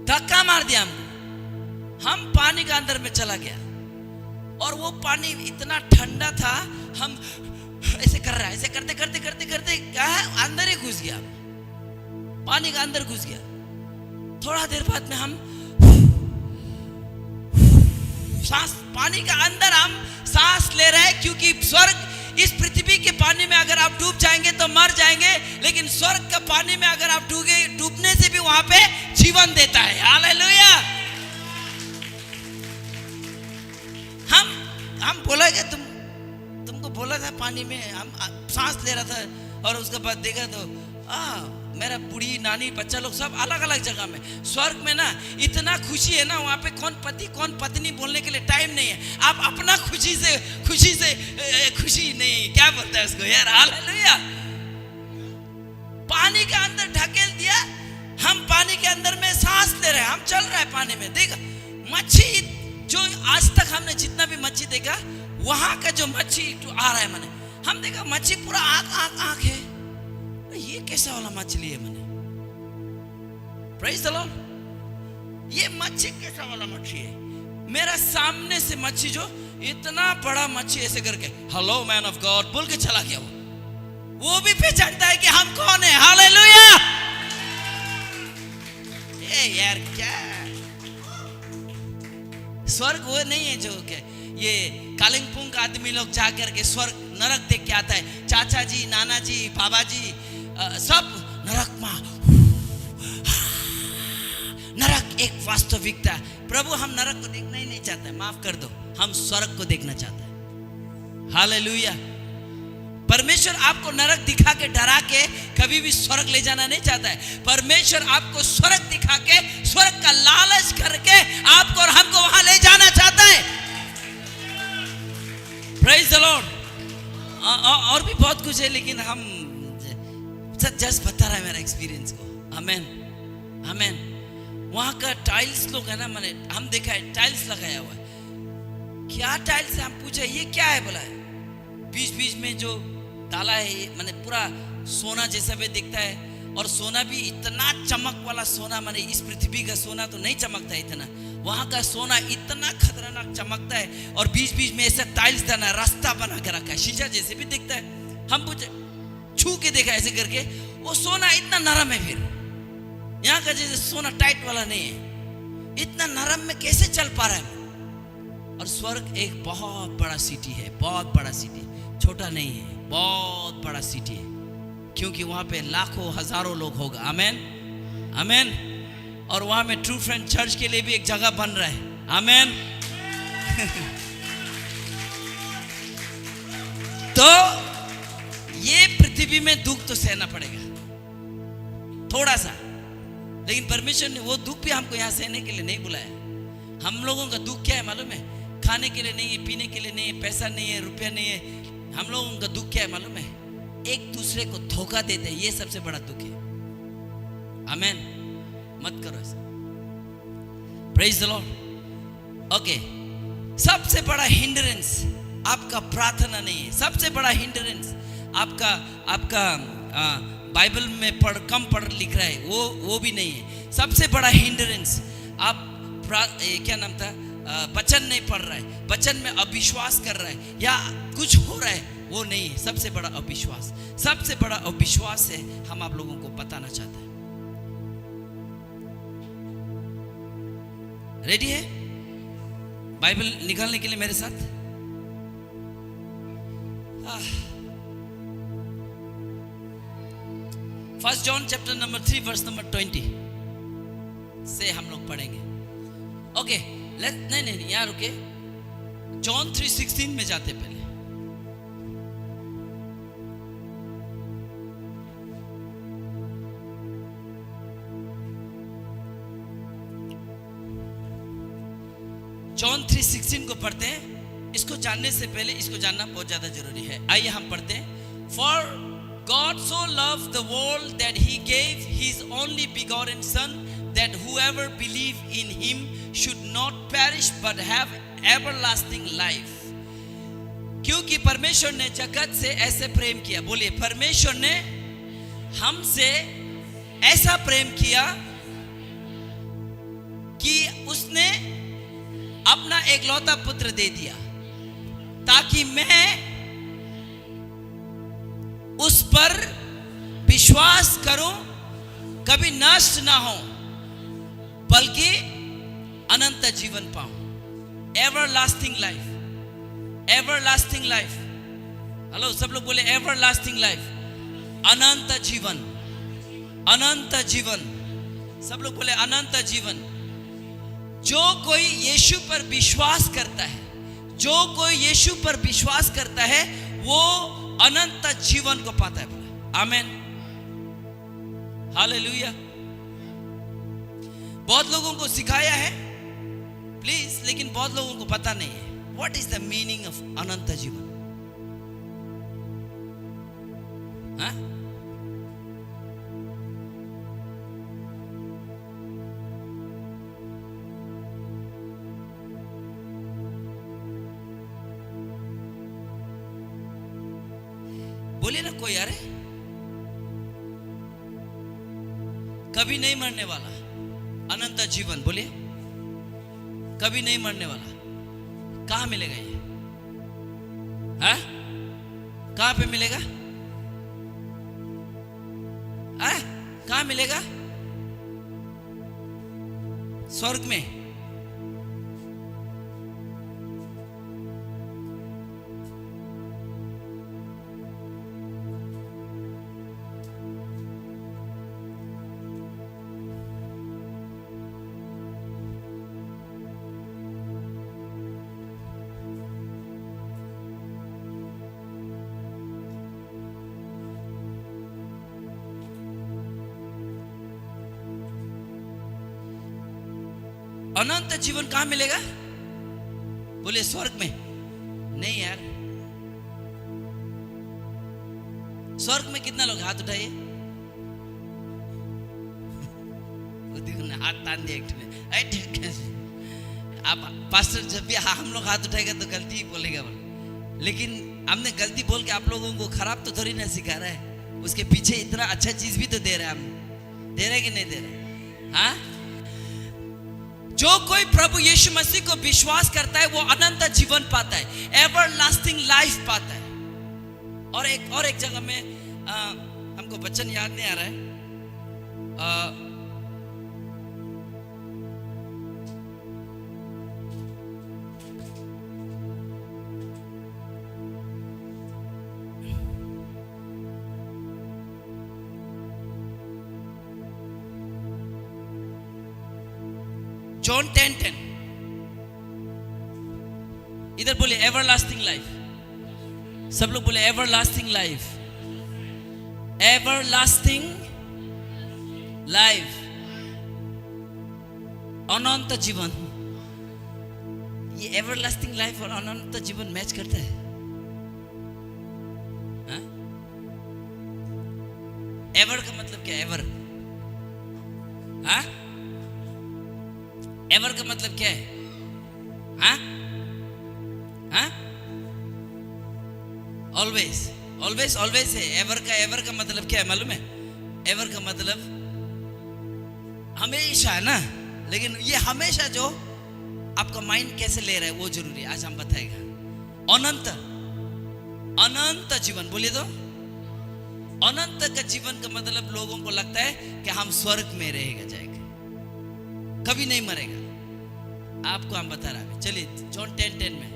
धक्का मार दिया हमको, हम पानी का अंदर में चला गया, और वो पानी इतना ठंडा था, हम ऐसे कर रहा है, ऐसे करते करते करते करते क्या है, अंदर ही घुस गया, पानी का अंदर घुस गया। थोड़ा देर बाद में हम सांस, पानी का अंदर हम सांस ले रहे हैं, क्योंकि स्वर्ग, इस पृथ्वी के पानी में अगर आप डूब जाएंगे तो मर जाएंगे, लेकिन स्वर्ग का पानी में अगर आप डूबने से भी वहां पे जीवन देता है। हालेलुया। हम बोला कि तुमको बोला था पानी में, हम सांस ले रहा था, और उसके बाद देखा तो मेरा बूढ़ी नानी बच्चा लोग सब अलग अलग जगह में। स्वर्ग में ना इतना खुशी है ना, वहां पे कौन पति कौन पत्नी बोलने के लिए टाइम नहीं है। आप अपना खुशी से खुशी नहीं, क्या बोलता है उसको यार, हालेलुया। पानी के अंदर ढकेल दिया, हम पानी के अंदर में सांस ले रहे हैं, हम चल रहे हैं पानी में। देखा मच्छी, जो आज तक हमने जितना भी मच्छी देखा, वहां का जो मच्छी आ रहा है, मैंने हम देखा मच्छी पूरा आंख है, ये कैसा वाला मछली है। मैंने प्रेज द लॉर्ड, ये मच्छी कैसा वाला मच्छी है। मेरा सामने से मच्छी, जो इतना बड़ा मच्छी, ऐसे करके हेलो मैन ऑफ गॉड बोल के चला गया। वो भी पहचानता है कि हम कौन है। हालेलुया। ये यार क्या स्वर्ग वो नहीं है जो क्या ये कालिंगपुंग का आदमी लोग जा करके स्वर्ग नरक देख के आता है। चाचा जी, नाना जी, बाबा जी, सब नरक में। नरक एक वास्तविकता। प्रभु हम नरक को देखना ही नहीं चाहते, माफ कर दो, हम स्वर्ग को देखना चाहते हैं। हालेलुया। परमेश्वर आपको नरक दिखा के डरा के कभी भी स्वर्ग ले जाना नहीं चाहता है। परमेश्वर आपको स्वर्ग दिखा के, स्वर्ग का लालच करके आपको और हमको वहां ले जाना चाहता है। Praise the Lord. और भी बहुत कुछ है, लेकिन हम जस्ट बता रहा है मेरा एक्सपीरियंस को। आमेन, आमेन। वहां का टाइल्स लोग है ना, मैंने हम देखा है टाइल्स लगाया हुआ है। क्या टाइल्स है, हम पूछे ये क्या है, बोला है बीच बीच में जो डाला है, मैंने पूरा सोना जैसा भी दिखता है, और सोना भी इतना चमक वाला सोना, मैंने इस पृथ्वी का सोना तो नहीं चमकता इतना, वहां का सोना इतना खतरनाक चमकता है, और बीच बीच में ऐसा टाइल्स डाला, रास्ता बना के रखा है, शीशा जैसे भी दिखता है। हम पूछे छू के देखा ऐसे करके, वो सोना इतना नरम है, फिर यहाँ का जैसे सोना टाइट वाला नहीं है, इतना नरम में कैसे चल पा रहा है। और स्वर्ग एक बहुत बड़ा सिटी है, बहुत बड़ा सिटी, छोटा नहीं है, बहुत बड़ा सिटी है, क्योंकि वहां पे लाखों हजारों लोग होगा। आमेन, आमेन। और वहां में ट्रू फ्रेंड चर्च के लिए भी एक जगह बन रहा है। आमेन। तो ये पृथ्वी में दुख तो सहना पड़ेगा थोड़ा सा, लेकिन परमेश्वर ने वो दुख भी हमको यहाँ सहने के लिए नहीं बुलाया। हम लोगों का दुख क्या है मालूम है? खाने के लिए नहीं है, पीने के लिए नहीं है, पैसा नहीं है, रुपया नहीं है। हम लोगों का दुख क्या है मालूम है? एक दूसरे को धोखा देते हैं, ये सबसे बड़ा दुख है। आमेन। मत करो ऐसा। Praise the Lord. ओके, सबसे बड़ा हिंड्रेंस आपका प्रार्थना नहीं है। सबसे बड़ा हिंड्रेंस आपका बाइबल में कम पढ़ लिख रहा है, वो भी नहीं है। सबसे बड़ा हिंड्रेंस आप क्या नाम था, वचन नहीं पढ़ रहा है, वचन में अविश्वास कर रहा है, या कुछ हो रहा है, वो नहीं है। सबसे बड़ा अविश्वास, सबसे बड़ा अविश्वास है, हम आप लोगों को बताना चाहते हैं। रेडी है बाइबल निकालने के लिए मेरे साथ? First John chapter number 3 verse number 20 से हम लोग पढ़ेंगे। ओके, नहीं यहाँ रुके, जॉन 3:16 में जाते पहले। जॉन 3:16 को पढ़ते हैं। इसको जानने से पहले इसको जानना बहुत ज्यादा जरूरी है। आइए हम पढ़ते हैं। For God so loved the world that he gave his only begotten son, that whoever believe in him should not perish but have everlasting life. क्योंकि परमेश्वर ने जगत से ऐसे प्रेम किया। बोलिए, परमेश्वर ने हमसे ऐसा प्रेम किया कि उसने अपना एकलौता पुत्र दे दिया, ताकि मैं उस पर विश्वास करूं, कभी नष्ट ना हो, बल्कि अनंत जीवन पाऊं। Everlasting life, everlasting life. Hello, सब लोग बोले एवरलास्टिंग लाइफ, अनंत जीवन, अनंत जीवन। सब लोग बोले अनंत जीवन। जो कोई यीशु पर विश्वास करता है, जो कोई यीशु पर विश्वास करता है, वो अनंत जीवन को पाता है। बोला आमेन, हालेलुया। बहुत लोगों को सिखाया है प्लीज, लेकिन बहुत लोगों को पता नहीं है what is the meaning of अनंत जीवन। हाँ? बोलिए ना कोई, अरे कभी नहीं मरने वाला अनंत जीवन। बोलिए, कभी नहीं मरने वाला। कहां मिलेगा ये? हाँ? कहां पे मिलेगा? हाँ? कहां मिलेगा? स्वर्ग में। अनंत जीवन कहां मिलेगा? बोले स्वर्ग में। नहीं यार, स्वर्ग में कितना लोग? हाथ उठाइए। देखो ना, हाथ तान दिया। आप पास्टर जब भी हम लोग हाथ उठाएगा तो गलती ही बोलेगा, लेकिन हमने गलती बोल के आप लोगों को खराब तो थोड़ी ना सिखा रहा है। उसके पीछे इतना अच्छा चीज भी तो दे रहा है। हम दे रहे कि नहीं दे रहे? हाँ? जो कोई प्रभु यीशु मसीह को विश्वास करता है, वो अनंत जीवन पाता है, एवरलास्टिंग लाइफ पाता है। और एक जगह में हमको वचन याद नहीं आ रहा है। जॉन 10:10, इधर बोले एवरलास्टिंग लाइफ, सब लोग बोले एवरलास्टिंग लाइफ, एवरलास्टिंग लाइफ, अनंत जीवन। ये एवरलास्टिंग लाइफ और अनंत जीवन मैच करता है? एवर का मतलब क्या है? एवर, हाँ, एवर का मतलब क्या है? हाँ हाँ, ऑलवेज, ऑलवेज, ऑलवेज है। एवर का मतलब क्या है मालूम है? एवर का मतलब हमेशा है ना, लेकिन ये हमेशा जो आपका माइंड कैसे ले रहा है वो जरूरी है, आज हम बताएगा। अनंत, अनंत जीवन बोलिए तो। अनंत का जीवन का मतलब लोगों को लगता है कि हम स्वर्ग में रहेगा जाएगा, कभी नहीं मरेगा। आपको हम बता रहा है। चलिए जॉन 10:10 में,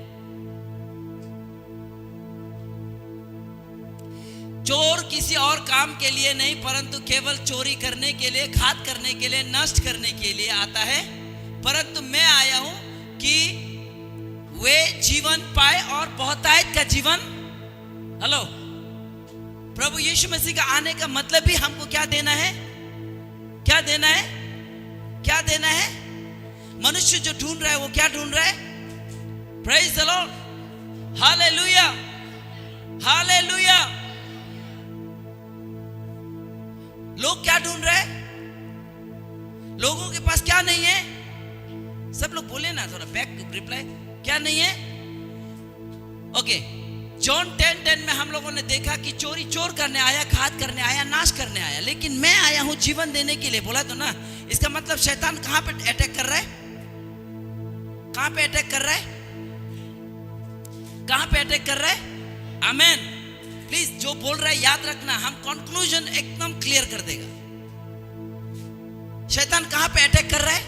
चोर किसी और काम के लिए नहीं परंतु केवल चोरी करने के लिए, घात करने के लिए, नष्ट करने के लिए आता है, परंतु मैं आया हूं कि वे जीवन पाए और बहुतायत का जीवन। हेलो, प्रभु यीशु मसीह का आने का मतलब भी हमको क्या देना है? क्या देना है? क्या देना है? मनुष्य जो ढूंढ रहा है वो क्या ढूंढ रहा है? Praise the Lord, hallelujah, hallelujah. लोग क्या ढूंढ रहे हैं? लोगों के पास क्या नहीं है? सब लोग बोले ना, थोड़ा बैक रिप्लाई, क्या नहीं है? ओके, जॉन 10:10 में हम लोगों ने देखा कि चोरी चोर करने आया, घात करने आया, नाश करने आया, लेकिन मैं आया हूं जीवन देने के लिए। बोला तो ना, इसका मतलब शैतान कहां पे अटैक कर रहा है? कहां पे अटैक कर रहा है? कहां पे अटैक कर रहा है? आमेन। प्लीज जो बोल रहा है याद रखना, हम कंक्लूजन एकदम क्लियर कर देगा। शैतान कहां पे अटैक कर रहा है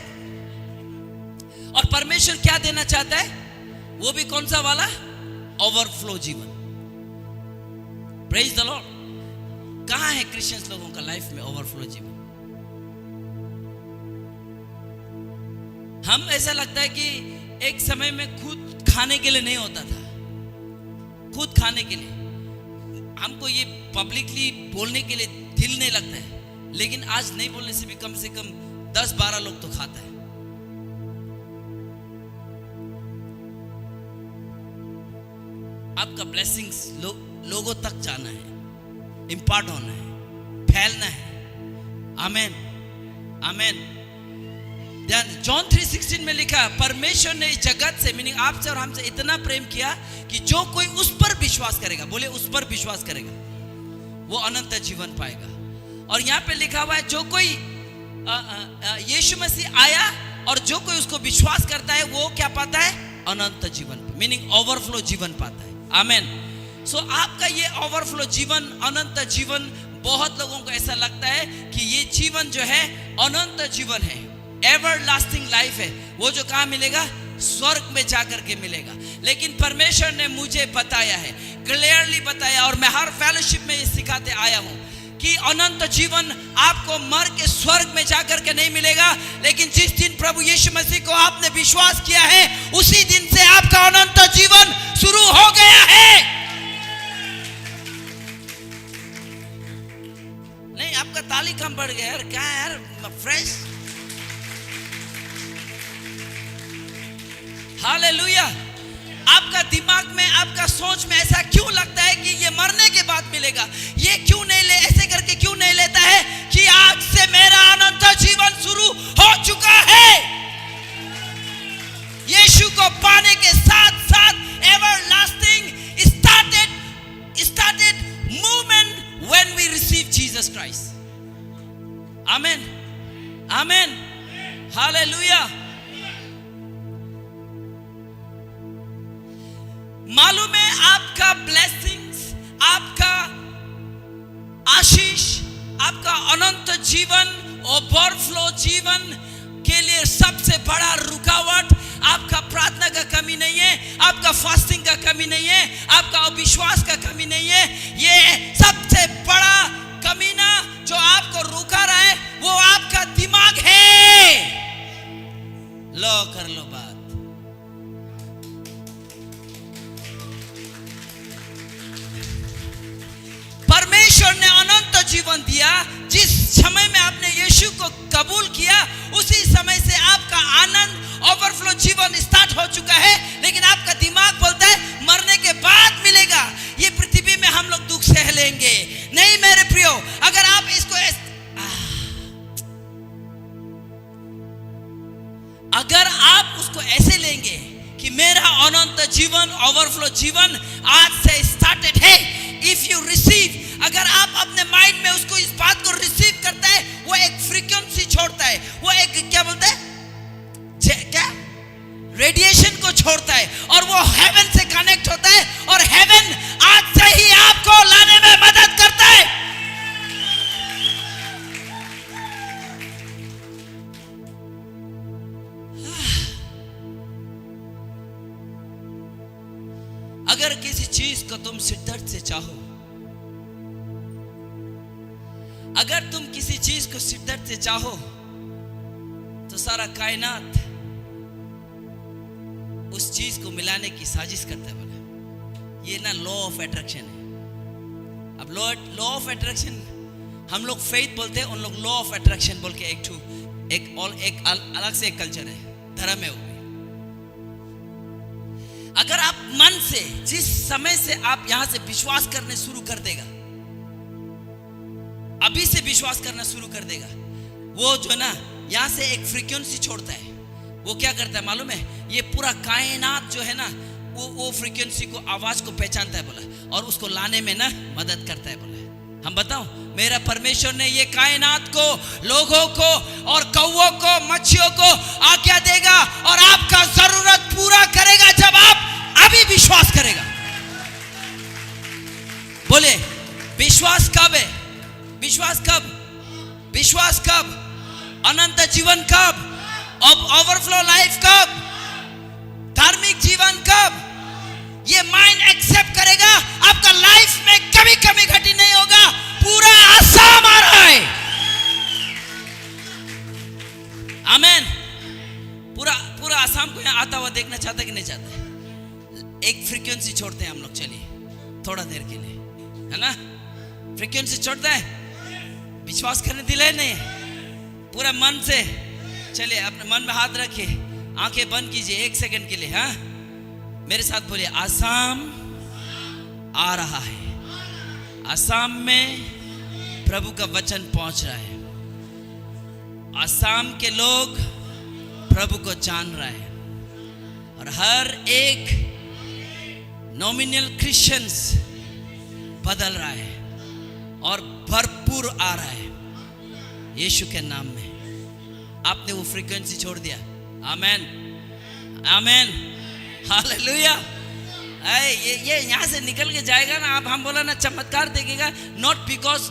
और परमेश्वर क्या देना चाहता है? वो भी कौन सा वाला? ओवरफ्लो जीवन। Praise the Lord. कहां है क्रिश्चियंस लोगों का लाइफ में ओवरफ्लो जीवन? हम ऐसा लगता है कि एक समय में खुद खाने के लिए नहीं होता था, खुद खाने के लिए हमको ये पब्लिकली बोलने के लिए दिल नहीं लगता है, लेकिन आज नहीं बोलने से भी कम 10-12 लोग तो खाता है। आपका ब्लेसिंग्स लोगों तक जाना है, इंपार्ट होना है, फैलना है। आमेन, आमेन। जॉन 3:16 में लिखा, परमेश्वर ने इस जगत से, मीनिंग आपसे और हमसे इतना प्रेम किया कि जो कोई उस पर विश्वास करेगा, बोले उस पर विश्वास करेगा, वो अनंत जीवन पाएगा। और यहाँ पे लिखा हुआ है, जो कोई यीशु मसीह आया और जो कोई उसको विश्वास करता है वो क्या पाता है? अनंत जीवन, मीनिंग ओवरफ्लो जीवन पाता है। आमेन। सो आपका ये ओवरफ्लो जीवन, अनंत जीवन, बहुत लोगों को ऐसा लगता है कि ये जीवन जो है अनंत जीवन है, एवरलास्टिंग लाइफ है। वो जो कहाँ मिलेगा? स्वर्ग में जाकर के मिलेगा। लेकिन परमेश्वर ने मुझे बताया है, क्लियरली बताया, और मैं हर फेलोशिप में ये सिखाते आया हूं कि अनंत जीवन आपको मर के स्वर्ग में जाकर के नहीं मिलेगा, लेकिन जिस दिन प्रभु यीशु मसीह को आपने विश्वास किया है उसी दिन से आपका अनंत जीवन शुरू हो गया है। नहीं, आपका ताली कम बढ़ गया यार, क्या यार, फ्रेश। हालेलुया। आपका दिमाग में, आपका सोच में ऐसा क्यों लगता है कि ये मरने के बाद मिलेगा? ये क्यों नहीं ले, ऐसे करके क्यों नहीं लेता है कि आज से मेरा अनंत जीवन शुरू हो चुका है? यीशु को पाने के साथ साथ everlasting started movement when we receive Jesus Christ. Amen. Amen. Hallelujah. मालूम है आपका ब्लेसिंग्स, आपका आपका अनंत जीवन, ओवरफ्लो जीवन के लिए सबसे बड़ा रुकावट आपका प्रार्थना का कमी नहीं है, आपका फास्टिंग का कमी नहीं है, आपका अविश्वास का कमी नहीं है। ये सबसे बड़ा कमीना जो आपको रुका रहा है वो आपका दिमाग है। लो कर लो बात। परमेश्वर ने अनंत जीवन दिया। जिस समय में आपने यीशु को कबूल किया उसी समय से आपका आनंद ओवरफ्लो जीवन स्टार्ट हो चुका है, लेकिन आपका दिमाग बोलता है मरने के बाद मिलेगा। ये पृथ्वी में हम लोग दुख सह लेंगे। नहीं मेरे प्रियो, अगर आप इसको अगर आप उसको ऐसे लेंगे कि मेरा अनंत जीवन, ओवरफ्लो जीवन आज से स्टार्टेड है, इफ यू रिसीव, अगर आप अपने माइंड में उसको इस बात को रिसीव करता है, वो एक फ्रीक्वेंसी छोड़ता है, वो एक क्या बोलते हैं, क्या रेडिएशन को छोड़ता है और वो हेवन से कनेक्ट होता है और हेवन आज से ही आपको लाने में मदद करता है। अगर किसी चीज को तुम शिद्दत से चाहो, अगर तुम किसी चीज को शिद्दत से चाहो तो सारा कायनात उस चीज को मिलाने की साजिश करता है। बोला ये ना लॉ ऑफ अट्रैक्शन है। अब लॉ ऑफ अट्रैक्शन हम लोग फेथ बोलते हैं, उन लोग लॉ ऑफ अट्रैक्शन बोल के एक अलग से एक कल्चर है, धर्म है वो। अगर आप मन से, जिस समय से आप यहां से विश्वास करने शुरू कर देगा, अभी से विश्वास करना शुरू कर देगा, वो जो ना यहां से एक फ्रीक्वेंसी छोड़ता है। वो क्या करता है मालूम है? ये पूरा कायनात जो है ना वो फ्रीक्वेंसी को, आवाज को पहचानता है बोला, और उसको लाने में ना मदद करता है बोला। हम बताओ, मेरा परमेश्वर ने ये कायनात को, लोगों को और कौवों को, मच्छियों को आज्ञा देगा और आपका जरूरत पूरा करेगा जब आप अभी विश्वास करेगा। बोले विश्वास कब है? विश्वास कब? विश्वास कब? अनंत जीवन कब? ओवरफ्लो लाइफ कब? धार्मिक जीवन कब? ये माइंड एक्सेप्ट करेगा, आपका लाइफ में कभी कमी घटी नहीं होगा। पूरा आसाम आ रहा है। आमेन। पूरा आसाम को यहाँ आता हुआ देखना चाहता कि नहीं चाहता? एक फ्रीक्वेंसी छोड़ते हैं हम लोग, चलिए थोड़ा देर के लिए, है ना? फ्रीक्वेंसी छोड़ता है, विश्वास करने दिला नहीं, पूरा मन से। चलिए अपने मन में हाथ रखिए, आंखें बंद कीजिए 1 सेकंड के लिए। हाँ, मेरे साथ बोलिए, आसाम आ रहा है। आसाम में प्रभु का वचन पहुंच रहा है। आसाम के लोग प्रभु को जान रहा है और हर एक नॉमिनल क्रिश्चियंस बदल रहा है और भरपूर आ रहा है यीशु के नाम में। आपने वो फ्रीक्वेंसी छोड़ दिया। आमेन, आमेन, हालेलुया। ये यहाँ से निकल के जाएगा ना, आप हम बोला ना चमत्कार देखेगा, नॉट बिकॉज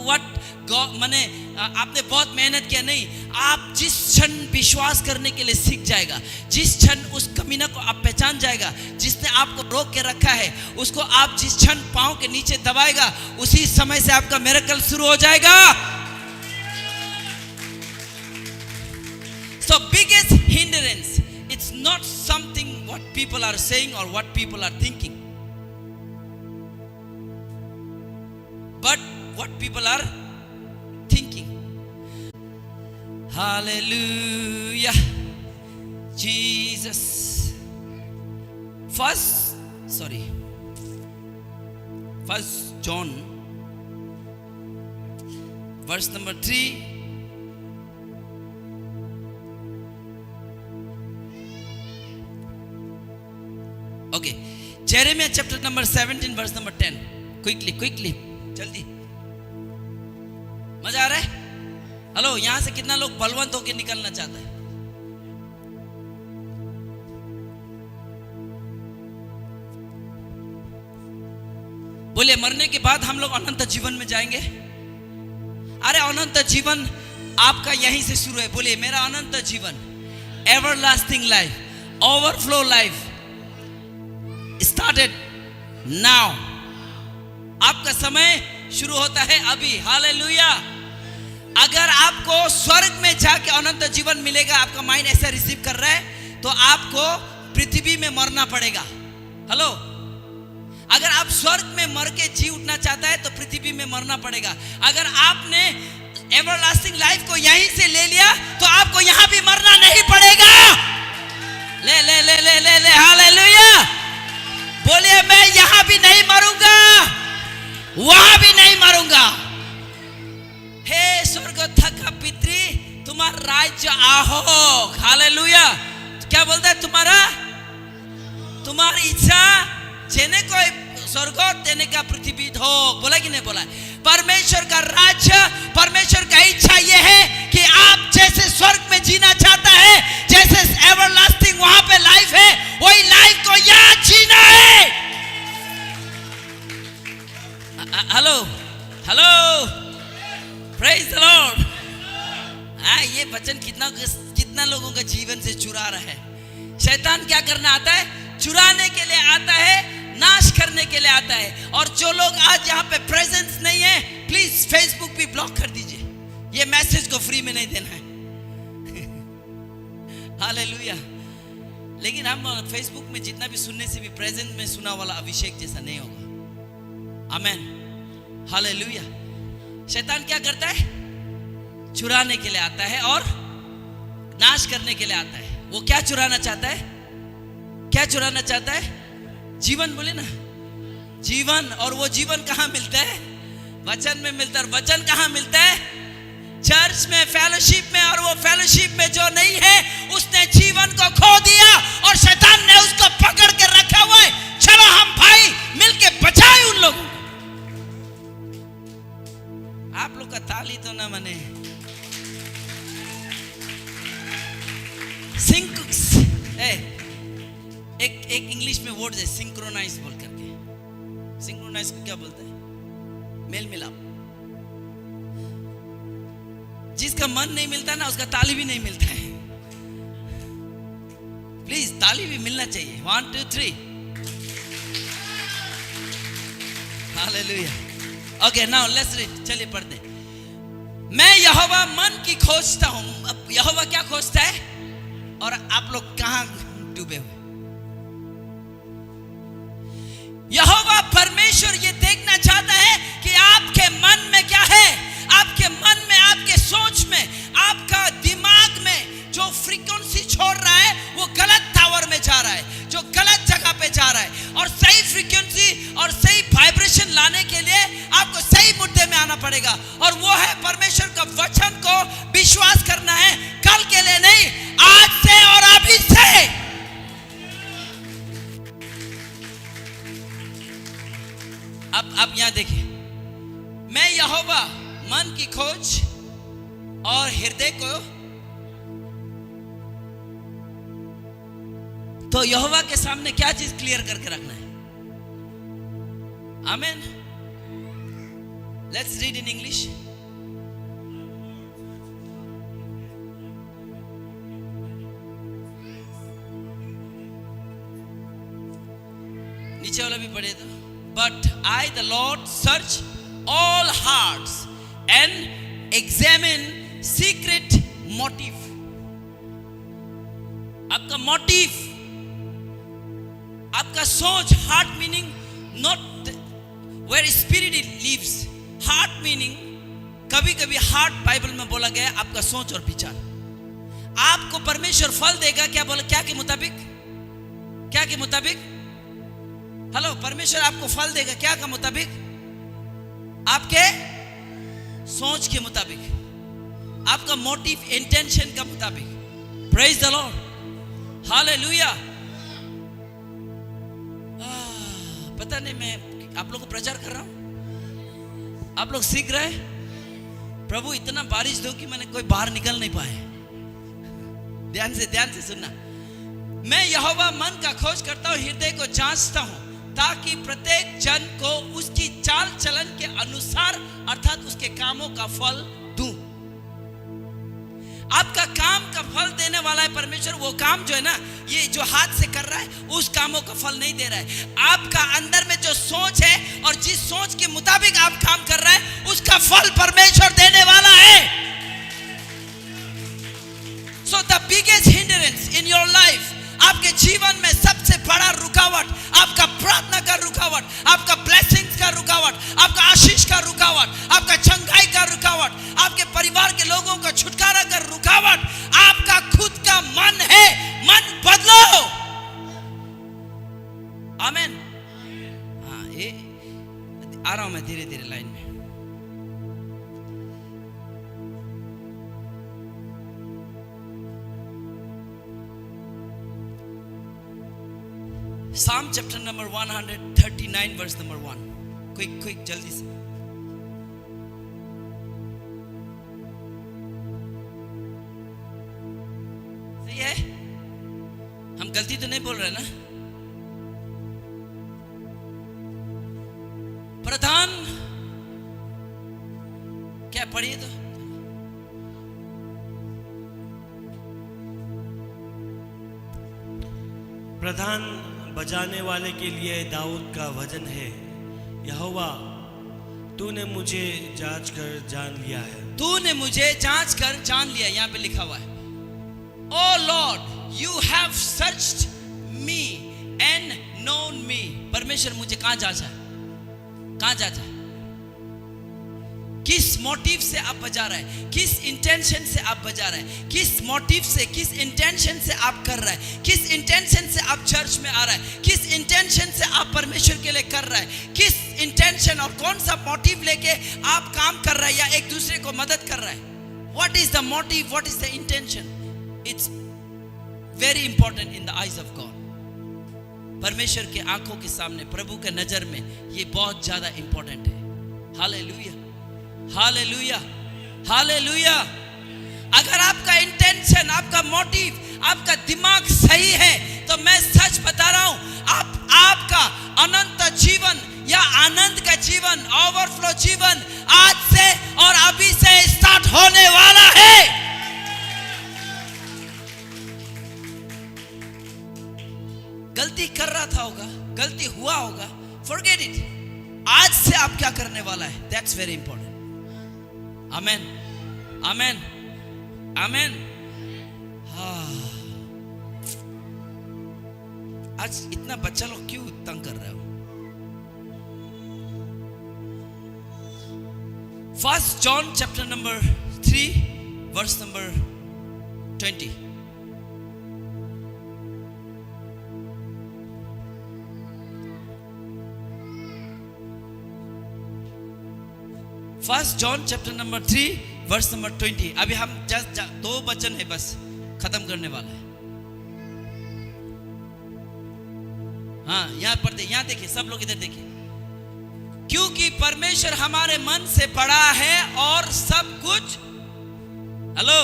व्हाट गॉड, माने आपने बहुत मेहनत किया, नहीं, आप जिस क्षण विश्वास करने के लिए सीख जाएगा, जिस क्षण उस कमीना को आप पहचान जाएगा, जिसने आपको रोक के रखा है, उसको आप जिस क्षण पांव के नीचे दबाएगा, उसी समय से आपका मिरेकल शुरू हो जाएगा। So biggest hindrance, it's not something what people are saying or what people are thinking, but what people are thinking. Hallelujah, Jesus. First John verse number 3. Okay, Jeremiah chapter number 17 verse number 10. Quickly, जल्दी। मजा आ रहा है? Hello, यहां से कितना लोग बलवंत होकर निकलना चाहता है? बोले मरने के बाद हम लोग अनंत जीवन में जाएंगे। अरे अनंत जीवन आपका यहीं से शुरू है। बोलिए मेरा अनंत जीवन, everlasting life, overflow life started now. आपका समय शुरू होता है अभी। हालेलुया। अगर आपको स्वर्ग में जाके अनंत जीवन मिलेगा, आपका माइंड ऐसा रिसीव कर रहा है, तो आपको पृथ्वी में मरना पड़ेगा। हेलो, अगर आप स्वर्ग में मर के जी उठना चाहता है तो पृथ्वी में मरना पड़ेगा। अगर आपने एवरलास्टिंग लाइफ को यहीं से ले लिया तो आपको यहां भी मरना नहीं पड़ेगा। ले ले ले ले ले ले हालेलुया। बोलिए मैं यहां भी नहीं मरूंगा, वहां भी नहीं मरूंगा। हे स्वर्ग थका पितृ, तुम्हारा राज्य आहो। हालेलुया। क्या बोलता है? तुम्हारी इच्छा जेने को स्वर्ग तेने का पृथ्वी हो। बोला कि नहीं बोला? परमेश्वर का राज्य, परमेश्वर का इच्छा यह है कि आप जैसे स्वर्ग में जीना चाहता है, जैसे एवरलास्टिंग वहां पे लाइफ है, वही लाइफ को यहां जीना है। Hello hello, praise the Lord. ये वचन कितना लोगों का जीवन से चुरा रहा है। शैतान क्या करना आता है? चुराने के लिए आता है, नाश करने के लिए आता है। और जो लोग आज यहाँ पे प्रेजेंस नहीं है, प्लीज फेसबुक भी ब्लॉक कर दीजिए। ये मैसेज को फ्री में नहीं देना है। हालेलुया। लेकिन हम फेसबुक में जितना भी सुनने से भी प्रेजेंस में सुना वाला अभिषेक जैसा नहीं होगा। आमेन। हालेलुया। शैतान क्या करता है? चुराने के लिए आता है और नाश करने के लिए आता है। वो क्या चुराना चाहता है? क्या चुराना चाहता है? जीवन। बोले ना, जीवन। और वो जीवन कहाँ मिलता है? वचन में मिलता है। वचन कहाँ मिलता है? चर्च में, फेलोशिप में। और वो फेलोशिप में जो नहीं है, उसने जीवन को खो दिया और शैतान ने उसको पकड़ के रखा हुआ है। चलो हम भाई मिलके बचाए उन लोगों को। आप लोग का ताली तो ना मने। एक इंग्लिश में वर्ड है सिंक्रोनाइज बोल करके। सिंक्रोनाइज को क्या बोलते हैं? मेल मिलाप। जिसका मन नहीं मिलता ना, उसका ताली भी नहीं मिलता है। प्लीज ताली भी मिलना चाहिए। 1 2 3। Hallelujah. Okay, now let's read. चलिए पढ़ते हैं। मैं यहोवा मन की खोजता हूं। अब यहोवा क्या खोजता है? और आप लोग कहां डूबे हुए? यहोवा परमेश्वर ये देखना चाहता है कि आपके मन में क्या है। आपके मन में, आपके सोच में, आपका दिमाग में जो फ्रीक्वेंसी छोड़ रहा है, वो गलत टावर में जा रहा है, जो गलत जगह पे जा रहा है। और सही फ्रीक्वेंसी और सही वाइब्रेशन लाने के लिए आपको सही मुद्दे में आना पड़ेगा। और वो है परमेश्वर का वचन को विश्वास करना है। कल के लिए नहीं, आज से और अभी से। अब यहां देखिए, मैं यहोवा मन की खोज और हृदय को। तो यहोवा के सामने क्या चीज क्लियर करके रखना है? Amen. Let's read in English. नीचे वाला भी पढ़े तो। But I, the Lord, search all hearts and examine secret motive. आपका मोटिव, आपका सोच, heart meaning not where spirit lives. Heart meaning, कभी कभी हार्ट बाइबल में बोला गया आपका सोच और विचार। आपको परमेश्वर फल देगा। क्या बोला? क्या के मुताबिक? क्या के मुताबिक? हेलो, परमेश्वर आपको फल देगा क्या के मुताबिक? आपके सोच के मुताबिक, आपका मोटिव, इंटेंशन का मुताबिक। Praise the Lord. हालेलुया। पता नहीं, मैं आप लोगों को प्रचार कर रहा हूं, आप लोग सीख रहे हैं। प्रभु इतना बारिश दो कि मैंने कोई बाहर निकल नहीं पाए। ध्यान से सुनना। मैं यहोवा मन का खोज करता हूं, हृदय को जांचता हूं, ताकि प्रत्येक जन को उसकी चाल चलन के अनुसार अर्थात उसके कामों का फल दूं। आपका काम का फल देने वाला है परमेश्वर। वो काम जो है ना, ये जो हाथ से कर रहा है, उस कामों का फल नहीं दे रहा है। आपका अंदर में जो सोच है और जिस सोच के मुताबिक आप काम कर रहे हैं, उसका फल परमेश्वर देने वाला है। So the biggest hindrance in your life, आपके जीवन में सबसे बड़ा रुकावट, आपका प्रार्थना का रुकावट, आपका ब्लेसिंग्स का रुकावट, आपका आशीष का रुकावट, आपका चंगाई का रुकावट, आपके परिवार के लोगों का छुटकारा का रुकावट, आपका खुद का मन है। मन बदलो। आमेन। हाँ, ये आ रहा हूं मैं धीरे धीरे लाइन में। Psalm chapter number 139 verse number 1. Quick जल्दी से। सही है? हम गलती तो नहीं बोल रहे ना? प्रधान क्या पढ़िए तो? प्रधान बजाने वाले के लिए दाऊद का भजन है। यहोवा, तूने मुझे जांच कर जान लिया है। तूने मुझे जांच कर जान लिया, यहाँ पे लिखा हुआ है। O lord, you have searched me and known me. परमेश्वर मुझे कहाँ जांचा है? कहाँ जांचा है? किस मोटिव से आप बजा रहे हैं? किस इंटेंशन से आप बजा रहे हैं? किस मोटिव से, किस इंटेंशन से आप कर रहे हैं? किस इंटेंशन से आप चर्च में आ रहे हैं? किस इंटेंशन से आप परमेश्वर के लिए कर रहे हैं? किस इंटेंशन और कौन सा मोटिव लेके आप काम कर रहे हैं या एक दूसरे को मदद कर रहे हैं? What is the motive? What is the intention? It's very important in the eyes of God. परमेश्वर के आंखों के सामने, प्रभु के नजर में ये बहुत ज्यादा इंपॉर्टेंट है। Hallelujah, hallelujah, hallelujah. अगर आपका इंटेंशन, आपका मोटिव, आपका दिमाग सही है, तो मैं सच बता रहा हूं, आपका अनंत जीवन या आनंद का जीवन, ओवरफ्लो जीवन आज से और अभी से स्टार्ट होने वाला है। गलती कर रहा था होगा, गलती हुआ होगा, फॉरगेट इट। आज से आप क्या करने वाला है, दैट्स वेरी इंपॉर्टेंट। आमेन, आमेन, आमेन। हाँ, आज इतना बच्चा लोग क्यों तंग कर रहे हो? First John chapter number 3 verse number 20। First John chapter number 3 verse number 20। अभी हम जस्ट 2 वचन है बस, खत्म करने वाला है। हाँ, यहाँ पर यहाँ देखिए, सब लोग इधर देखिए। क्योंकि परमेश्वर हमारे मन से बड़ा है और सब कुछ, हेलो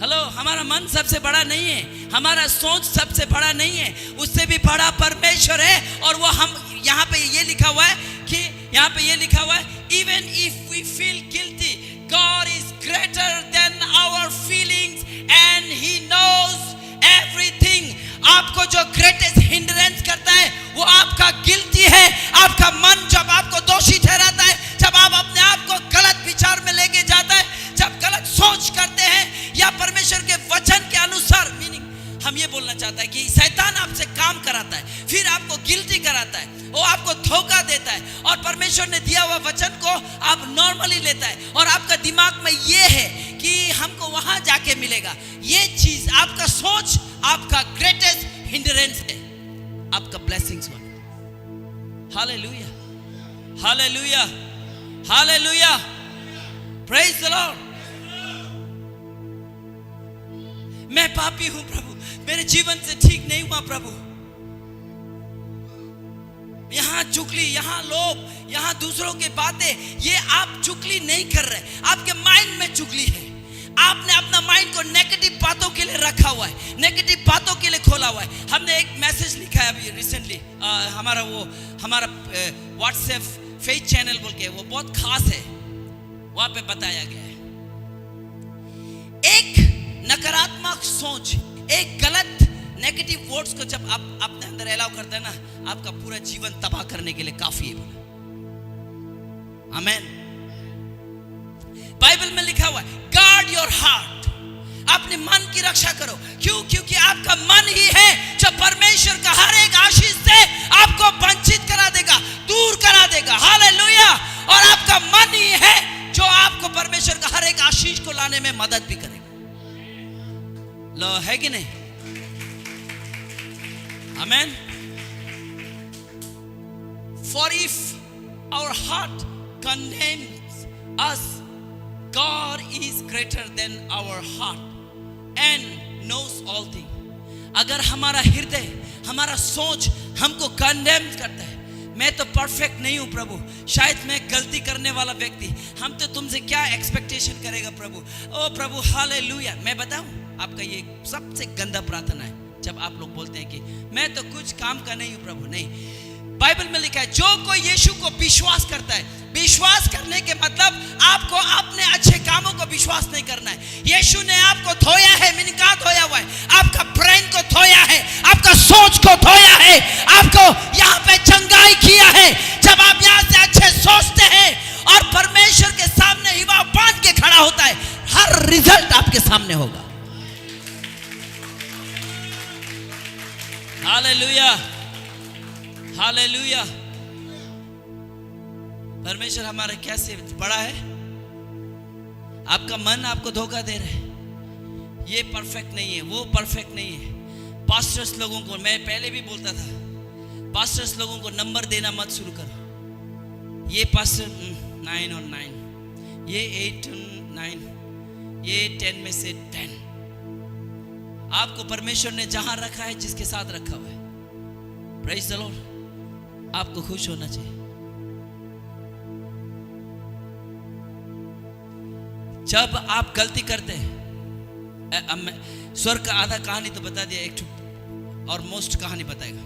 हेलो, हमारा मन सबसे बड़ा नहीं है, हमारा सोच सबसे बड़ा नहीं है, उससे भी बड़ा परमेश्वर है। और वो हम, यहाँ पे ये लिखा हुआ है कि, यहाँ पे ये लिखा हुआ है, even if we feel guilty, God is greater than our feelings and he knows everything. आपको जो ग्रेटेस्ट हिंड्रेंस करता है वो आपका गिल्टी है। आपका मन जब आपको दोषी ठहराता है, जब आप अपने आप को गलत विचार में लेके जाता है, जब गलत सोच करते हैं या परमेश्वर के वचन के अनुसार, मीनिंग हम ये बोलना चाहता है कि शैतान आपसे काम कराता है, फिर आपको गिल्टी कराता है, वो आपको धोखा देता है, और परमेश्वर ने दिया हुआ वचन को आप नॉर्मली लेता है, और आपका दिमाग में ये है कि हमको वहां जाके मिलेगा। ये चीज, आपका सोच आपका ग्रेटेस्ट हिंड्रेंस है आपका ब्लेसिंग्स वाला। Hallelujah, hallelujah, hallelujah, praise the Lord. मैं पापी हूं प्रभु, मेरे जीवन से ठीक नहीं हुआ प्रभु, यहाँ चुगली, यहाँ लोभ, यहाँ दूसरों की बातें, ये आप चुगली नहीं कर रहे, आपके माइंड में चुगली है, आपने अपना माइंड को नेगेटिव बातों के लिए रखा हुआ है, नेगेटिव बातों के लिए खोला हुआ है। हमने एक मैसेज लिखा है अभी रिसेंटली, हमारा व्हाट्सएप फेथ चैनल बोल के, वो बहुत खास है, वहां पे बताया गया है एक नकारात्मक सोच, एक गलत नेगेटिव वर्ड्स को जब आप अपने अंदर अलाउ करते हैं ना, आपका पूरा जीवन तबाह करने के लिए काफी है बोला। आमेन। बाइबल में लिखा हुआ है गार्ड योर हार्ट, अपने मन की रक्षा करो। क्यों? क्योंकि आपका मन ही है जो परमेश्वर का हर एक आशीष से आपको वंचित करा देगा, दूर करा देगा। हालेलुया। और आपका मन ही है जो आपको परमेश्वर का हर एक आशीष को लाने में मदद भी करेगा। लो, है कि नहीं? आमेन। For if our heart condemns us, God is greater than our heart and knows all things. अगर हमारा हृदय, हमारा सोच हमको कंडेम करता है, मैं तो परफेक्ट नहीं हूं प्रभु, शायद मैं गलती करने वाला व्यक्ति, हम तो तुमसे क्या एक्सपेक्टेशन करेगा प्रभु। ओ प्रभु हालेलुया। मैं बताऊं आपका ये सबसे गंदा प्रार्थना है, जब आप लोग बोलते हैं कि मैं तो कुछ काम का नहीं हूं प्रभु। नहीं, बाइबल में लिखा है जो कोई यीशु को विश्वास करता है, विश्वास करने के मतलब आपको अपने अच्छे कामों को विश्वास नहीं करना है। यीशु ने आपको धोया है, मैंने कहा धोया हुआ है, आपका ब्रेन को धोया है, आपका सोच को धोया है, आपको यहाँ पे चंगाई किया है। जब आप यहाँ से अच्छे सोचते हैं और परमेश्वर के सामने हिवा बांध के खड़ा होता है, हर रिजल्ट आपके सामने होगा। Hallelujah, hallelujah. परमेश्वर हमारा कैसे बड़ा है। आपका मन आपको धोखा दे रहा है, ये परफेक्ट नहीं है, वो परफेक्ट नहीं है। पास्टर्स लोगों को, मैं पहले भी बोलता था, पास्टर्स लोगों को नंबर देना मत शुरू करो। ये पास्टर 9 और 9, ये 8 और 9, ये 10 में से 10। आपको परमेश्वर ने जहां रखा है, जिसके साथ रखा हुआ है, प्रेज द लॉर्ड, आपको खुश होना चाहिए। जब आप गलती करते हैं, अब मैं स्वर्ग का आधा कहानी तो बता दिया, एक और मोस्ट कहानी बताएगा।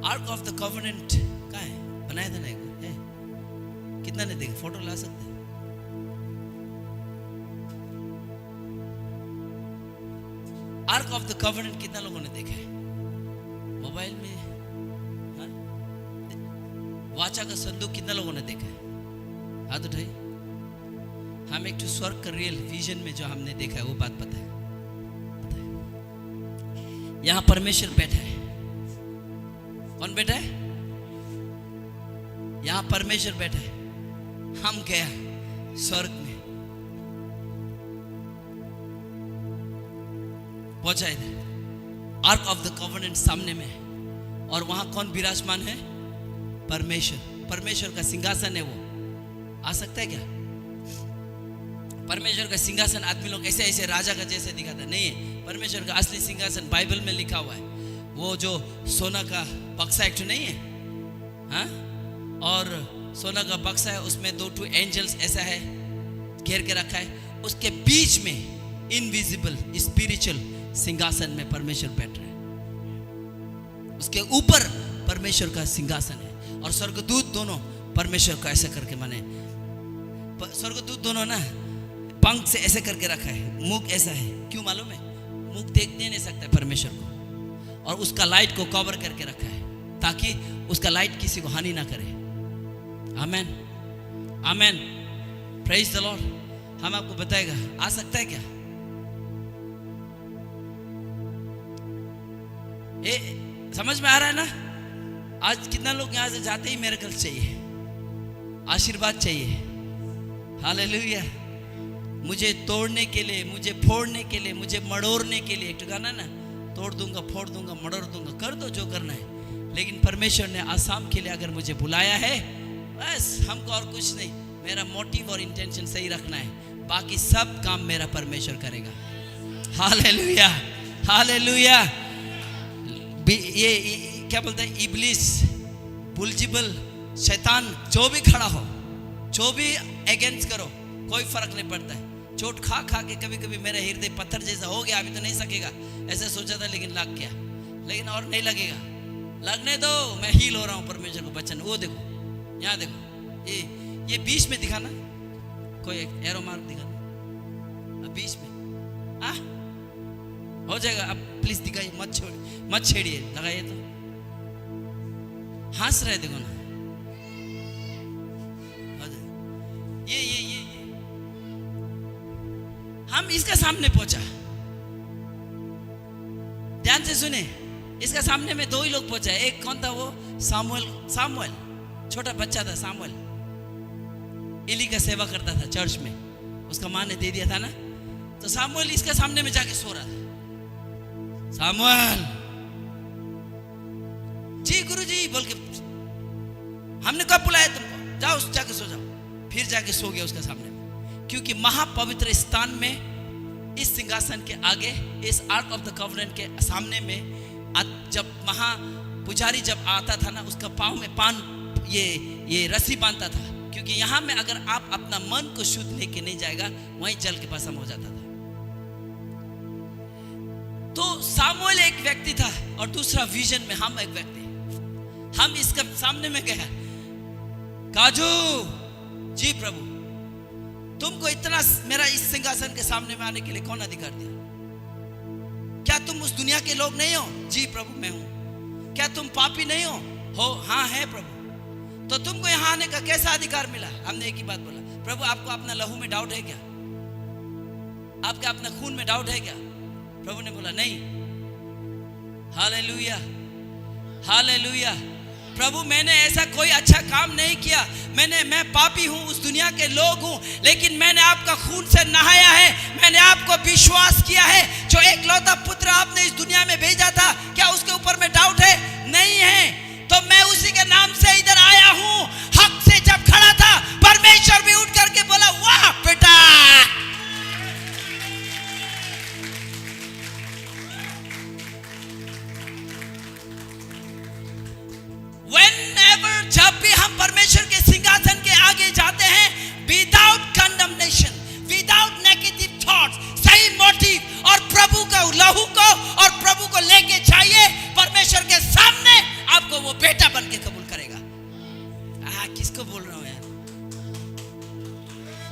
आर्क ऑफ द कॉवेनेंट कहाँ है? बनाया था ना एक बार, है? कितना ने देखा? फोटो ला सकते हैं? आर्क ऑफ द कॉवेनेंट कितना लोगों ने देखा है मोबाइल में? हाँ? वाचा का संदूक कितना लोगों ने देखा है? हाथ उठाइए। हम एक स्वर्ग का रियल विजन में जो हमने देखा है वो बात पता है? यहां परमेश्वर बैठा है। कौन बैठा है? यहां परमेश्वर बैठा है। हम गया स्वर्ग में, पहुंचा इधर, आर्क ऑफ द कॉवेनेंट सामने में है, और वहां कौन विराजमान है? परमेश्वर। परमेश्वर का सिंहासन है। वो आ सकता है क्या? परमेश्वर का सिंहासन आदमी लोग ऐसे ऐसे राजा का जैसे दिखाता नहीं है। परमेश्वर का असली सिंहासन बाइबल में लिखा हुआ है, वो जो सोना का बक्सा एक नहीं है, हाँ? और सोना का बक्सा है, उसमें 2 एंजल्स ऐसा है घेर के रखा है, उसके बीच में इनविजिबल स्पिरिचुअल सिंहासन में परमेश्वर बैठ रहा है। उसके ऊपर परमेश्वर का सिंहासन है, और स्वर्गदूत दोनों परमेश्वर को ऐसे करके, माने स्वर्गदूत दोनों ना पंख से ऐसे करके रखा है, मुख ऐसा है। क्यों मालूम है? मुख देख नहीं सकता परमेश्वर को, और उसका लाइट को कवर करके रखा है ताकि उसका लाइट किसी को हानि ना करे। आमेन, आमेन, प्रेज द लॉर्ड। हम आपको बताएगा, आ सकता है क्या? समझ में आ रहा है ना? आज कितना लोग यहां से जाते ही मिरेकल चाहिए, आशीर्वाद चाहिए। हालेलुया। मुझे तोड़ने के लिए, मुझे फोड़ने के लिए, मुझे मड़ोड़ने के लिए, एक गाना ना, तोड़ दूंगा, फोड़ दूंगा, मड़ोड़ दूंगा, कर दो जो करना है, लेकिन परमेश्वर ने आसाम के लिए अगर मुझे बुलाया है, बस हमको और कुछ नहीं, मेरा मोटिव और इंटेंशन सही रखना है, बाकी सब काम मेरा परमेश्वर करेगा। Hallelujah, hallelujah. क्या बोलते हैं, इब्लिस, बुलजिबल, शैतान जो भी खड़ा हो, जो भी अगेंस्ट करो, कोई फर्क नहीं पड़ता है। चोट खा खा के कभी कभी मेरा हृदय पत्थर जैसा हो गया, अभी तो नहीं सकेगा ऐसा सोचा था, लेकिन लग गया, लेकिन और नहीं लगेगा, लगने दो, मैं हील हो रहा हूँ परमेश्वर को वचन। वो देखो, यहाँ देखो, ये बीच में दिखाना, कोई एक एरो मार्क दिखाना, अब बीच में हो जाएगा। अब प्लीज दिखाइए, मत छेड़िए, लगाइए तो हंस रहे, देखो ना, ये हम इसका सामने पहुंचा, ध्यान से सुने, इसका सामने में दो ही लोग पहुंचा। एक कौन था? वो सामुएल, छोटा बच्चा था सामुएल, एली का सेवा करता था चर्च में, उसका माँ ने दे दिया था ना, तो सामुएल इसका सामने में जाके सो रहा था। सामुएल जी गुरुजी बोल के, हमने कब बुलाया तुमको, जाओ जाके सो जाओ। फिर जाके सो गया उसका सामने में, क्योंकि महापवित्र स्थान में, इस सिंहासन के आगे, इस आर्क ऑफ द कवनेंट के सामने में, जब पुजारी जब आता था ना, उसका पाँव में ये रस्सी बांधता था, क्योंकि यहाँ में अगर आप अपना मन को शुद्ध लेके नहीं जाएगा, वहीं जल के भस्म हो जाता था। तो सामुएल एक व्यक्ति था, और दूसरा विजन में हम एक व्यक्ति, हम इसके सामने में गए, काजू जी प्रभु, तुमको इतना मेरा इस सिंहासन के सामने में आने के लिए कौन अधिकार दिया? क्या तुम उस दुनिया के लोग नहीं हो? जी प्रभु मैं हूं। क्या तुम पापी नहीं हो? हाँ है प्रभु। तो तुमको यहां आने का कैसा अधिकार मिला? हमने एक ही बात बोला, प्रभु आपको अपना लहू में डाउट है क्या? आपका अपना खून में डाउट है क्या? प्रभु ने बोला नहीं। Hallelujah, hallelujah. प्रभु मैंने ऐसा कोई अच्छा काम नहीं किया, मैं पापी हूँ, उस दुनिया के लोग हूँ, लेकिन मैंने आपका खून से नहाया है, मैंने आपको विश्वास किया है। जो एक लौता पुत्र आपने इस दुनिया में भेजा था, क्या उसके ऊपर में डाउट है? नहीं है। तो मैं उसी के नाम से इधर आया हूँ। हक से जब खड़ा था, परमेश्वर भी उठ करके बोला, वाह बेटा। Whenever, जब भी हम परमेश्वर के सिंहासन के आगे जाते हैं, without condemnation, without negative thoughts, सही मोटिव और प्रभु का लहू को और प्रभु को लेके जाइए, परमेश्वर के सामने आपको वो बेटा बन के कबूल करेगा। किसको बोल रहा हूं यार?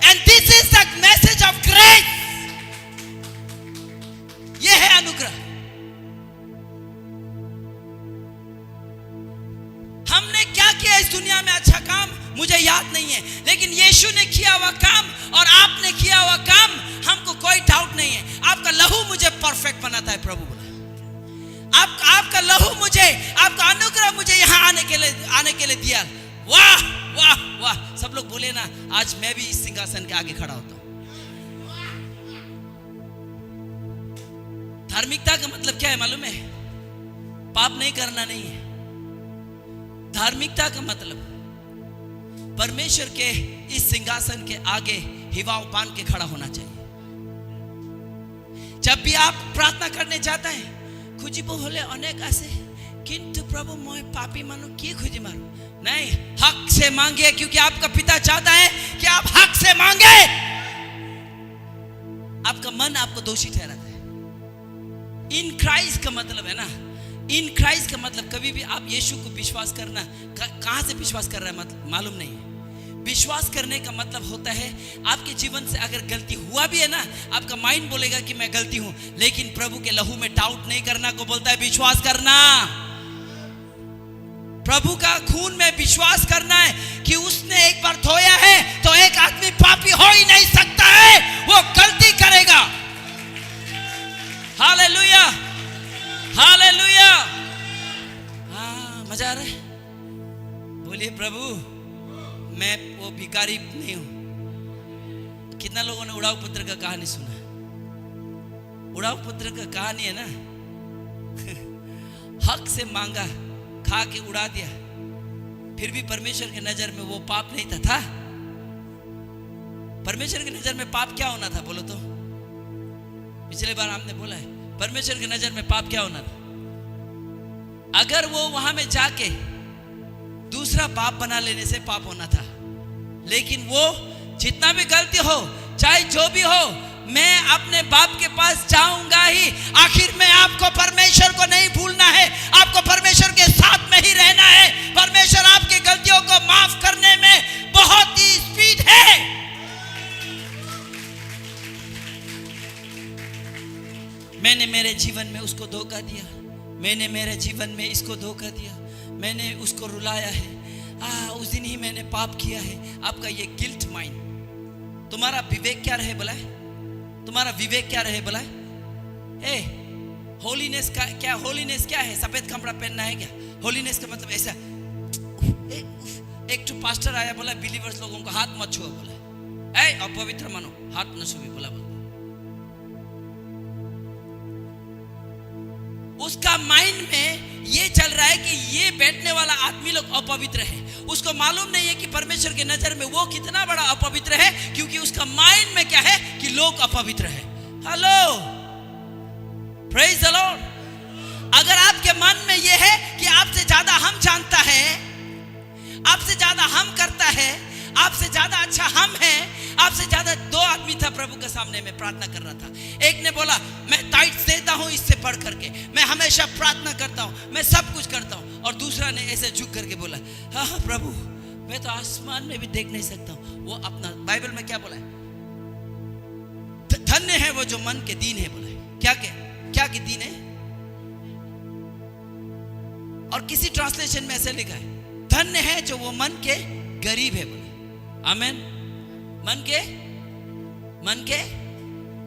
And this is the message of grace. ये है अनुग्रह। हमने क्या किया इस दुनिया में अच्छा काम मुझे याद नहीं है, लेकिन यीशु ने किया हुआ काम और आपने किया हुआ काम, हमको कोई डाउट नहीं है। आपका लहू मुझे परफेक्ट बनाता है, प्रभु बोला। आपका लहू मुझे, आपका अनुग्रह मुझे यहाँ आने के लिए दिया। वाह वाह वाह। सब लोग बोले ना, आज मैं भी इस सिंहासन के आगे खड़ा होता हूं। धार्मिकता का मतलब क्या है मालूम है? पाप नहीं करना नहीं है। धार्मिकता का मतलब परमेश्वर के इस सिंहासन के आगे हिवाव बांध के खड़ा होना चाहिए। जब भी आप प्रार्थना करने जाते हैं, खुजी बोले अनेक ऐसे, किंतु प्रभु मैं पापी मानो, की खुजी मारो? नहीं, हक से मांगे, क्योंकि आपका पिता चाहता है कि आप हक से मांगे। आपका मन आपको दोषी ठहराता है। इन क्राइस्ट का मतलब है ना, इन क्राइस्ट का मतलब कभी भी आप यीशु को विश्वास करना, कहां से विश्वास कर रहा है मतलब मालूम नहीं है। विश्वास करने का मतलब होता है आपके जीवन से अगर गलती हुआ भी है ना, आपका माइंड बोलेगा कि मैं गलती हूं, लेकिन प्रभु के लहू में डाउट नहीं करना को बोलता है विश्वास करना। प्रभु का खून में विश्वास करना है कि उसने एक बार धोया है, तो एक आदमी पापी हो ही नहीं सकता है, वो गलती करेगा। Hallelujah, hallelujah. हाँ, मजा आ रहा है? बोलिए प्रभु मैं वो भिखारी नहीं हूं। कितना लोगों ने उड़ाऊ पुत्र का कहानी सुना? उड़ाऊ पुत्र का कहानी है ना, हक से मांगा, खा के उड़ा दिया, फिर भी परमेश्वर की नजर में वो पाप नहीं था। परमेश्वर की नजर में पाप क्या होना था बोलो तो? पिछले बार हमने बोला है, परमेश्वर की नजर में पाप क्या होना था? अगर वो वहां में जाके दूसरा बाप बना लेने से पाप होना था, लेकिन वो जितना भी गलती हो, चाहे जो भी हो, मैं अपने बाप के पास जाऊंगा ही। आखिर में आपको परमेश्वर को नहीं भूलना है, आपको परमेश्वर के साथ में ही रहना है। परमेश्वर आपकी गलतियों को माफ करने में बहुत ही स्पीड है। मैंने मेरे जीवन में उसको धोखा दिया, मैंने मेरे जीवन में इसको धोखा दिया, मैंने उसको रुलाया है, उस दिन ही मैंने पाप किया है। आपका ये गिल्ट माइंड, तुम्हारा विवेक क्या रहे बोला है? तुम्हारा विवेक क्या रहे बोला है? होलीनेस का क्या, होलीनेस क्या है? सफेद कपड़ा पहनना है क्या? होलीनेस का मतलब ऐसा। एक तो पास्टर आया, बोला बिलीवर्स लोगों को हाथ मत छुओ, बोला अपवित्र मानो, हाथ न छुओ, बोला। उसका माइंड में ये चल रहा है कि ये बैठने वाला आदमी लोग अपवित्र है। उसको मालूम नहीं है कि परमेश्वर के नजर में वो कितना बड़ा अपवित्र है, क्योंकि उसका माइंड में क्या है कि लोग अपवित्र है। Hello, praise the Lord. अगर आपके मन में ये है कि आपसे ज्यादा हम जानता है, आपसे ज्यादा हम करता है, आपसे ज्यादा अच्छा हम हैं, आपसे ज्यादा। दो आदमी था प्रभु के सामने में प्रार्थना कर रहा था। एक ने बोला मैं टाइट्स देता हूं इससे बढ़ करके, मैं हमेशा प्रार्थना करता हूं, मैं सब कुछ करता हूं। और दूसरा ने ऐसे झुक करके बोला हाँ प्रभु, मैं तो आसमान में भी देख नहीं सकता हूं। वो अपना बाइबल में क्या बोला है? धन्य है वो जो मन के दीन है, बोला है। क्या के दीन है? और किसी ट्रांसलेशन में ऐसे लिखा है धन्य है जो वो मन के गरीब है, बोला। आमेन। मन के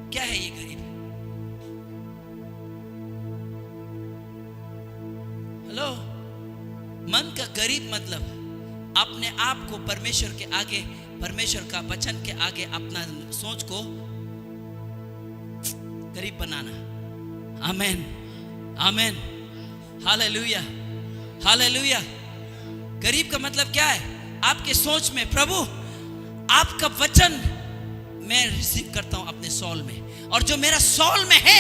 क्या है ये गरीब? हेलो, मन का गरीब मतलब अपने आप को परमेश्वर के आगे, परमेश्वर का वचन के आगे अपना सोच को गरीब बनाना। आमेन, आमेन, हालेलुया, हालेलुया। गरीब का मतलब क्या है? आपके सोच में प्रभु आपका वचन मैं रिसीव करता हूं अपने सॉल में, और जो मेरा सॉल में है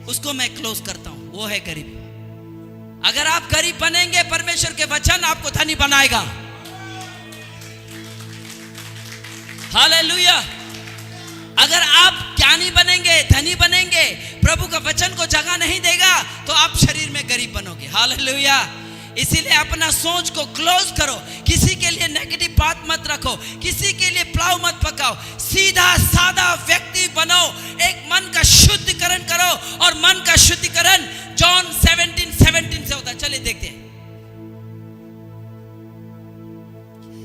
उसको मैं क्लोज करता हूं, वो है गरीब। अगर आप गरीब बनेंगे, परमेश्वर के वचन आपको धनी बनाएगा। हालेलुया। अगर आप ज्ञानी बनेंगे, धनी बनेंगे, प्रभु का वचन को जगह नहीं देगा, तो आप शरीर में गरीब बनोगे। हालेलुया। इसीलिए अपना सोच को क्लोज करो, किसी के लिए नेगेटिव बात मत रखो, किसी के लिए प्लाव मत पकाओ, सीधा साधा व्यक्ति बनो, एक मन का शुद्धिकरण करो। और मन का शुद्धिकरण जॉन 17:17 से होता है। चलिए देखते हैं।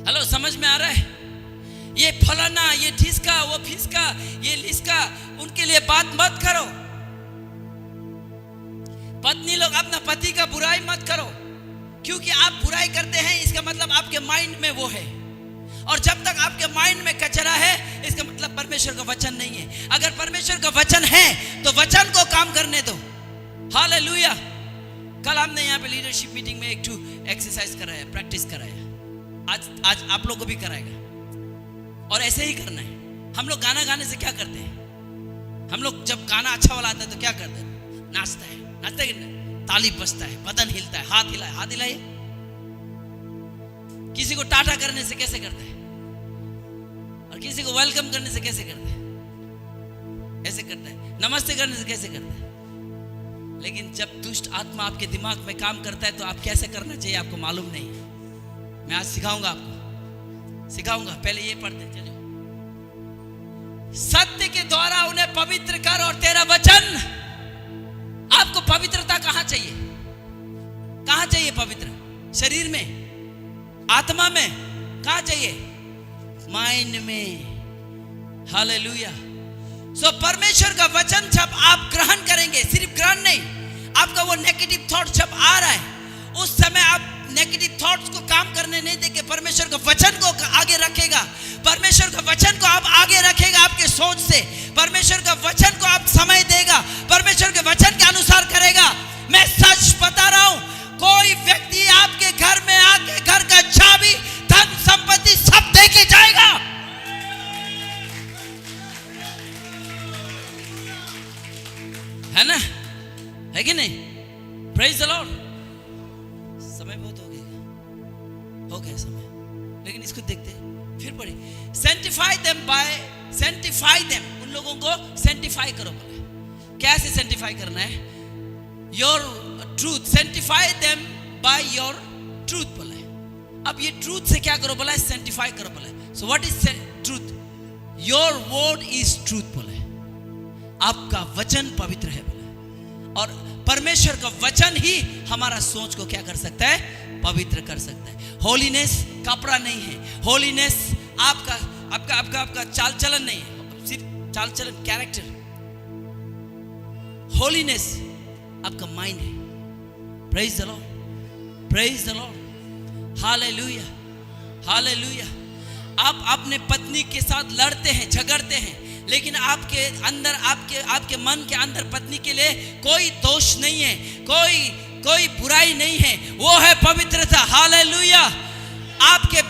हेलो, समझ में आ रहा है? ये फलाना, ये ठिसका, वो फिसका, ये लिसका, उनके लिए बात मत करो। पत्नी लोग अपना पति का बुराई मत करो, क्योंकि आप बुराई करते हैं इसका मतलब आपके माइंड में वो है, और जब तक आपके माइंड में कचरा है इसका मतलब परमेश्वर का वचन नहीं है। अगर परमेश्वर का वचन है तो वचन को काम करने दो। हालेलुया। कल हमने यहाँ पे लीडरशिप मीटिंग में एक टू एक्सरसाइज कराया, प्रैक्टिस कराया। आज आप लोग को भी कराएगा, और ऐसे ही करना है। हम लोग गाना गाने से क्या करते हैं? हम लोग जब गाना अच्छा वाला आता है तो क्या करते हैं? नाचता है, नाचता है कि नहीं? ताली बजता है, बदन हिलता है, हाथ हिलाए, हाथ हिलाए। किसी को टाटा करने से कैसे करते हैं, और किसी को वेलकम करने से कैसे करते हैं? ऐसे करता है। नमस्ते करने से कैसे करते हैं? लेकिन जब दुष्ट आत्मा आपके दिमाग में काम करता है तो आप कैसे करना चाहिए आपको मालूम नहीं है। मैं आज सिखाऊंगा, आपको सिखाऊंगा। पहले ये पढ़ते चलो। सत्य के द्वारा उन्हें पवित्र कर, और तेरा वचन। आपको पवित्रता कहां चाहिए? कहां चाहिए पवित्र? शरीर में, आत्मा में? कहां चाहिए? माइंड में। हालेलुया। सो परमेश्वर का वचन जब आप ग्रहण करेंगे, सिर्फ ग्रहण नहीं, आपका वो नेगेटिव थॉट जब आ रहा है, उस समय आप नेगेटिव थॉट्स को काम करने नहीं देके परमेश्वर के वचन को आगे रखेगा। परमेश्वर का वचन को आप आगे रखेगा आपके सोच से। परमेश्वर का वचन को आप समय देगा, परमेश्वर के वचन के अनुसार करेगा। मैं सच बता रहा हूं, कोई व्यक्ति आपके घर में आके घर का चाबी, धन संपत्ति सब दे के जाएगा। है ना? है कि नहीं? Praise the Lord. समय बहुत हो गया समय, लेकिन इसको देखते हैं। फिर पढ़े, सेंटिफाई देम, उन लोगों को सेंटिफाई करो बोले। कैसे सेंटिफाई करना है? Your truth, sanctify them by your truth बोला है। अब ये ट्रूथ से क्या करो बोला है? सेंटिफाई करो बोला है। So what is truth? Your word is truth बोला है। आपका वचन पवित्र है बोला है। और परमेश्वर का वचन ही हमारा सोच को क्या कर सकता है? पवित्र कर सकता है। होलीनेस कपड़ा नहीं है, होलीनेस आपका चाल चलन नहीं है, सिर्फ चाल चलन, कैरेक्टर। होलीनेस आपका माइंड है। Praise the Lord, praise the Lord, hallelujah, hallelujah. आप अपने पत्नी के साथ लड़ते हैं, झगड़ते हैं, लेकिन आपके अंदर, आपके मन के अंदर पत्नी के लिए कोई दोष नहीं है, कोई बुराई नहीं है, वो है पवित्रता। हालेलुया। आपके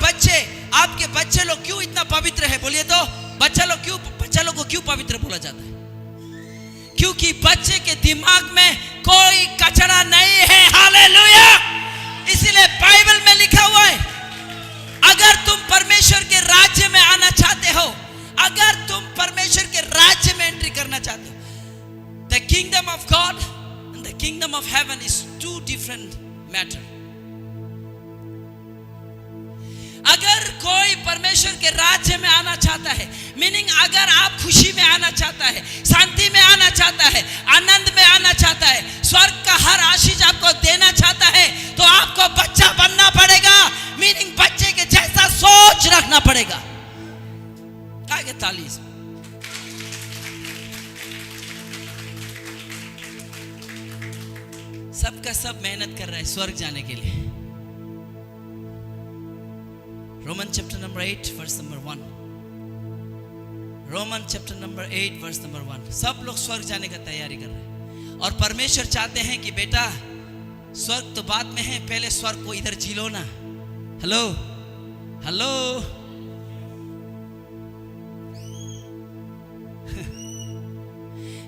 बच्चे लोग क्यों इतना पवित्र है बोलिए तो? बच्चा लोग को क्यों पवित्र बोला जाता है? क्योंकि बच्चे के दिमाग में कोई कचरा नहीं है। हालेलुया। इसीलिए बाइबल में लिखा हुआ है, अगर तुम परमेश्वर के राज्य में आना चाहते हो, अगर तुम परमेश्वर के राज्य में एंट्री करना चाहते हो, the kingdom of God and the kingdom of heaven is two different matter. अगर कोई परमेश्वर के राज्य में आना चाहता है, मीनिंग अगर आप खुशी में आना चाहता है, शांति में आना चाहता है, आनंद में आना चाहता है, स्वर्ग का हर आशीष आपको देना चाहता है, तो आपको बच्चा बनना पड़ेगा। मीनिंग बच्चे के जैसा सोच रखना पड़ेगा। आगे ताली। सबका सब मेहनत कर रहा है स्वर्ग जाने के लिए। Roman chapter number 8 verse number 1। Roman chapter number 8 verse number 1। सब लोग स्वर्ग जाने का तैयारी कर रहे हैं, और परमेश्वर चाहते हैं कि बेटा स्वर्ग तो बाद में है, पहले स्वर्ग को इधर जी लो ना। Hello hello.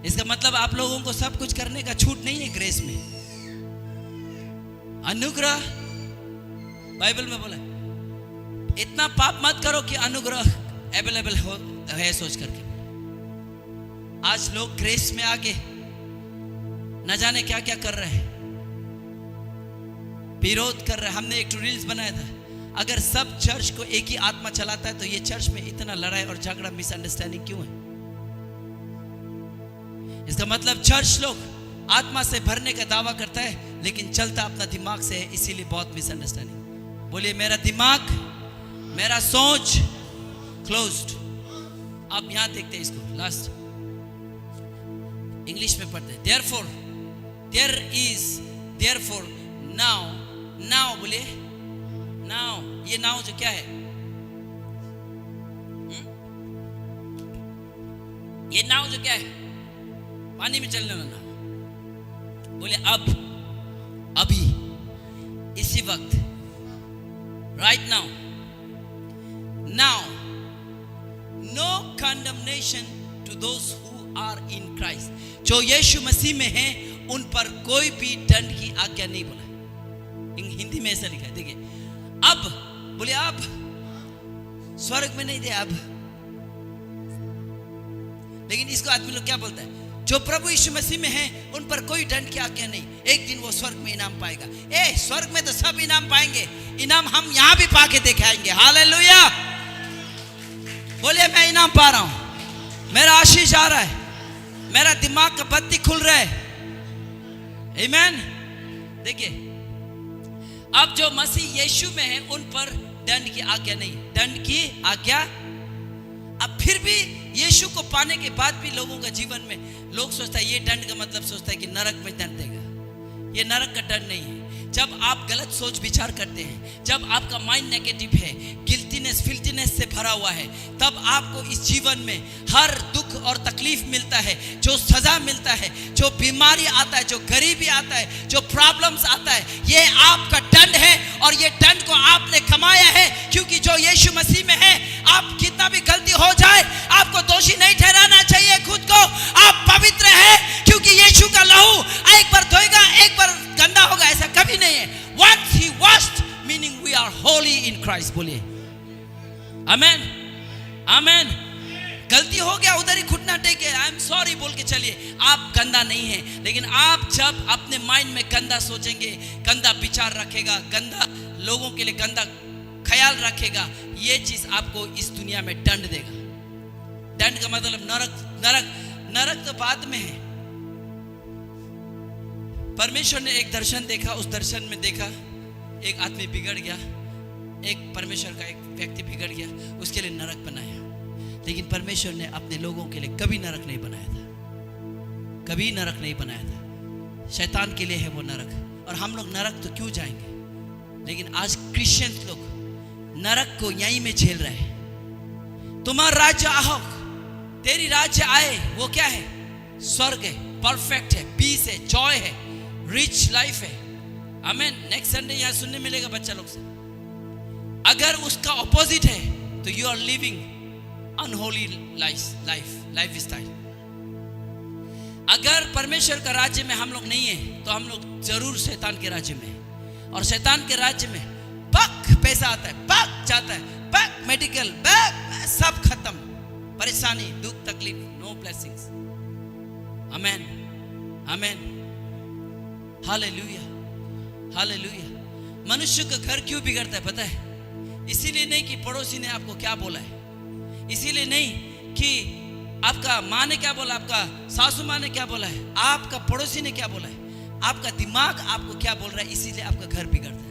इसका मतलब आप लोगों को सब कुछ करने का छूट नहीं है ग्रेस में। अनुग्रह बाइबल में बोला इतना पाप मत करो कि अनुग्रह अवेलेबल है सोच करके। आज लोग ग्रेस में आके न जाने क्या क्या कर रहे हैं, विरोध कर रहे हैं। हमने एक रील्स बनाया था, अगर सब चर्च को एक ही आत्मा चलाता है तो ये चर्च में इतना लड़ाई और झगड़ा, मिसअंडरस्टैंडिंग क्यों है? इसका मतलब चर्च लोग आत्मा से भरने का दावा करता है, लेकिन चलता अपना दिमाग से है, इसीलिए बहुत मिसअंडरस्टैंडिंग। बोलिए मेरा दिमाग, मेरा सोच क्लोज्ड। अब यहां देखते हैं इसको, लास्ट इंग्लिश में पढ़ते हैं। therefore now बोलिए now। ये नाउ जो क्या है? ये नाउ जो क्या है? पानी में चलने वाला नाउ। बोले अब, अभी, इसी वक्त, right now no condemnation to those who are in Christ। जो यीशु मसीह में हैं उन पर कोई भी दंड की आज्ञा नहीं। बोला हिंदी में ऐसा लिखा है, देखिए अब, बोले अब, स्वर्ग में नहीं थे अब। लेकिन इसको आदमी लोग क्या बोलता है? जो प्रभु यीशु मसीह में है उन पर कोई दंड की आज्ञा नहीं, एक दिन वो स्वर्ग में इनाम पाएगा। स्वर्ग में तो सब इनाम पाएंगे, इनाम हम यहां भी पाके दिखाएंगे। हालेलुया। बोले मैं इनाम पा रहा हूं, मेरा आशीष आ रहा है, मेरा दिमाग का बत्ती खुल रहा है। आमीन। देखिए अब जो मसीह यीशु में है उन पर दंड की आज्ञा नहीं, दंड की आज्ञा। अब फिर भी यीशु को पाने के बाद भी लोगों का जीवन में लोग सोचता है, ये दंड का मतलब सोचता है कि नरक में दंड देगा। ये नरक का दंड नहीं है। जब आप गलत सोच विचार करते हैं, जब आपका माइंड नेगेटिव है, गिल्टीनेस, फिल्टीनेस से भरा हुआ है, तब आपको इस जीवन में हर दुख और तकलीफ मिलता है, जो सजा मिलता है, जो बीमारी आता है, जो गरीबी आता है, जो प्रॉब्लम्स आता है, ये आपका दंड है। और ये दंड को आपने कमाया है, क्योंकि जो यीशु मसीह में है, आप कितना भी गलती हो जाए आपको दोषी नहीं ठहराना चाहिए खुद को। आप पवित्र है, क्योंकि यीशु का लहू एक बार धोएगा, एक बार गंदा होगा, ऐसा कभी नहीं है। Once he are holy in Christ. बोलिए आमेन, आमेन। गलती हो गया, उधर ही घुटना टेके आई एम सॉरी बोल के चलिए। आप गंदा नहीं है, लेकिन आप जब अपने माइंड में गंदा सोचेंगे, गंदा विचार रखेगा, गंदा लोगों के लिए गंदा ख्याल रखेगा, ये चीज आपको इस दुनिया में दंड देगा। दंड का मतलब नरक। नरक नरक तो बाद में है। परमेश्वर ने एक दर्शन देखा, उस दर्शन में देखा एक आदमी बिगड़ गया, एक परमेश्वर का एक व्यक्ति बिगड़ गया, उसके लिए नरक बनाया। लेकिन परमेश्वर ने अपने लोगों के लिए कभी नरक नहीं बनाया था, कभी नरक नहीं बनाया था। शैतान के लिए है वो नरक। और हम लोग नरक तो क्यों जाएंगे, लेकिन आज क्रिश्चियन लोग नरक को यहीं में झेल रहे हैं। तुम्हारा राज्य आओ, तेरी राज्य आए, वो क्या है? स्वर्ग है, परफेक्ट है, पीस है, जॉय है, रिच लाइफ है। आमीन। नेक्स्ट संडे यहाँ सुनने मिलेगा बच्चा लोग से। अगर उसका ऑपोजिट है तो you are living unholy lifestyle. अगर परमेश्वर का राज्य में हम लोग नहीं है तो हम लोग जरूर शैतान के राज्य में है। और शैतान के राज्य में पक पैसा आता है, पक जाता है, पक मेडिकल, सब खत्म, परेशानी, दुख, तकलीफ, नो ब्लेसिंग्स। आमेन, आमेन, हालेलुया, हालेलुया। मनुष्य का घर क्यों बिगड़ता है पता है? इसीलिए नहीं कि पड़ोसी ने आपको क्या बोला है, इसीलिए नहीं कि आपका माँ ने क्या बोला, आपका सासू माँ ने क्या बोला है, आपका पड़ोसी ने क्या बोला है, आपका दिमाग आपको क्या बोल रहा है, इसीलिए आपका घर बिगड़ता है।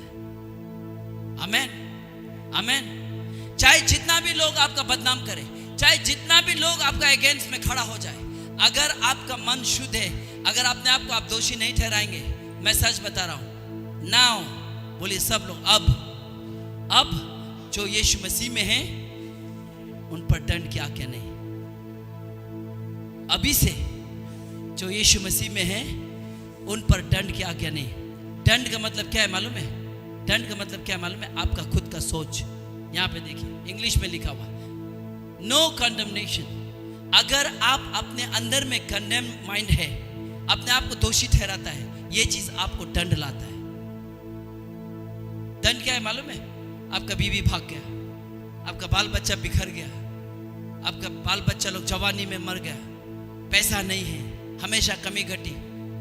आमेन, आमेन। चाहे जितना भी लोग आपका बदनाम करे, चाहे जितना भी लोग आपका अगेंस्ट में खड़ा हो जाए, अगर आपका मन शुद्ध है, अगर अपने आप को आप दोषी नहीं ठहराएंगे, मैं सच बता रहा हूं, नाउ बोलिए सब लोग, अब जो यीशु मसीह में है उन पर दंड की आज्ञा नहीं। अभी से जो यीशु मसीह में है उन पर दंड की आज्ञा नहीं। दंड का मतलब क्या है मालूम है? दंड का मतलब क्या मालूम है? आपका खुद का सोच। यहां पे देखिए इंग्लिश में लिखा हुआ, नो कंडेमनेशन। अगर आप अपने अंदर में कंडेम माइंड है, अपने आप को दोषी ठहराता है, ये चीज आपको दंड लाता है। दंड क्या है मालूम है? आपका बीवी भाग गया, आपका बाल बच्चा बिखर गया, आपका बाल बच्चा लोग जवानी में मर गया, पैसा नहीं है, हमेशा कमी घटी,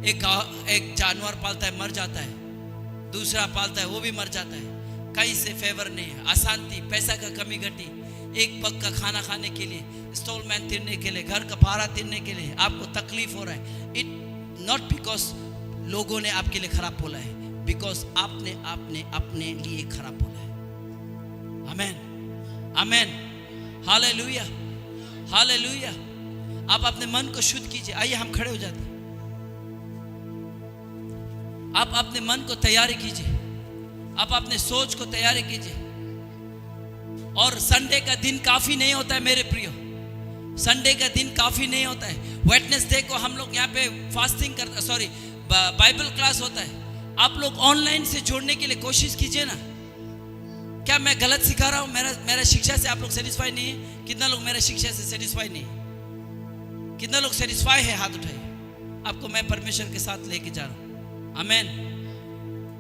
एक जानवर पालता है मर जाता है, दूसरा पालता है वो भी मर जाता है, कहीं से फेवर नहीं है, अशांति, पैसा का कमी घटी, एक वक्त का खाना खाने के लिए, इंस्टॉलमेंट तिरने के लिए, घर का भाड़ा तिरने के लिए आपको तकलीफ हो रहा है। इट नॉट बिकॉज लोगों ने आपके लिए खराब बोला है, बिकॉज आपने अपने लिए खराब बोला है। आमेन, आमेन, हालेलुया, हालेलुया। आप अपने मन को शुद्ध कीजिए। आइए हम खड़े हो जाते हैं। आप अपने मन को तैयारी कीजिए, आप अपने सोच को तैयारी कीजिए। और संडे का दिन काफी नहीं होता है मेरे प्रियो, संडे का दिन काफी नहीं होता है। वेडनेसडे को हम लोग यहाँ पे फास्टिंग करते, सॉरी बाइबल क्लास होता है। आप लोग ऑनलाइन से जोड़ने के लिए कोशिश कीजिए ना। क्या मैं गलत सिखा रहा हूँ? मेरा शिक्षा से आप लोग सेटिस्फाई नहीं है? कितना लोग मेरा शिक्षा से सेटिस्फाई नहीं है? कितना लोग सेटिस्फाई है? हाथ उठाइए। आपको मैं परमेश्वर के साथ लेके जा रहा हूँ। आमेन।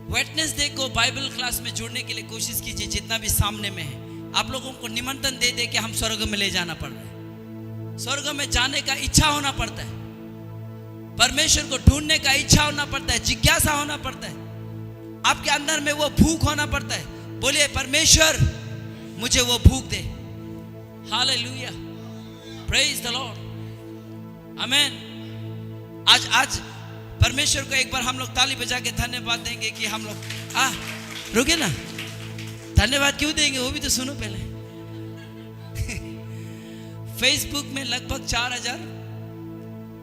वेडनेसडे को बाइबल क्लास में जोड़ने के लिए कोशिश कीजिए, जितना भी सामने में है। आप लोगों को निमंत्रण दे दे के हम स्वर्ग में ले जाना पड़ रहा है। स्वर्ग में जाने का इच्छा होना पड़ता है, परमेश्वर को ढूंढने का इच्छा होना पड़ता है, जिज्ञासा होना पड़ता है, आपके अंदर में वो भूख होना पड़ता है। बोलिए परमेश्वर मुझे वो भूख दे। हालेलुया, प्रेज द लॉर्ड, आमेन। आज परमेश्वर को एक बार हम लोग ताली बजा के धन्यवाद देंगे कि हम लोग रुके ना। धन्यवाद क्यों देंगे वो भी तो सुनो पहले। फेसबुक में लगभग 4000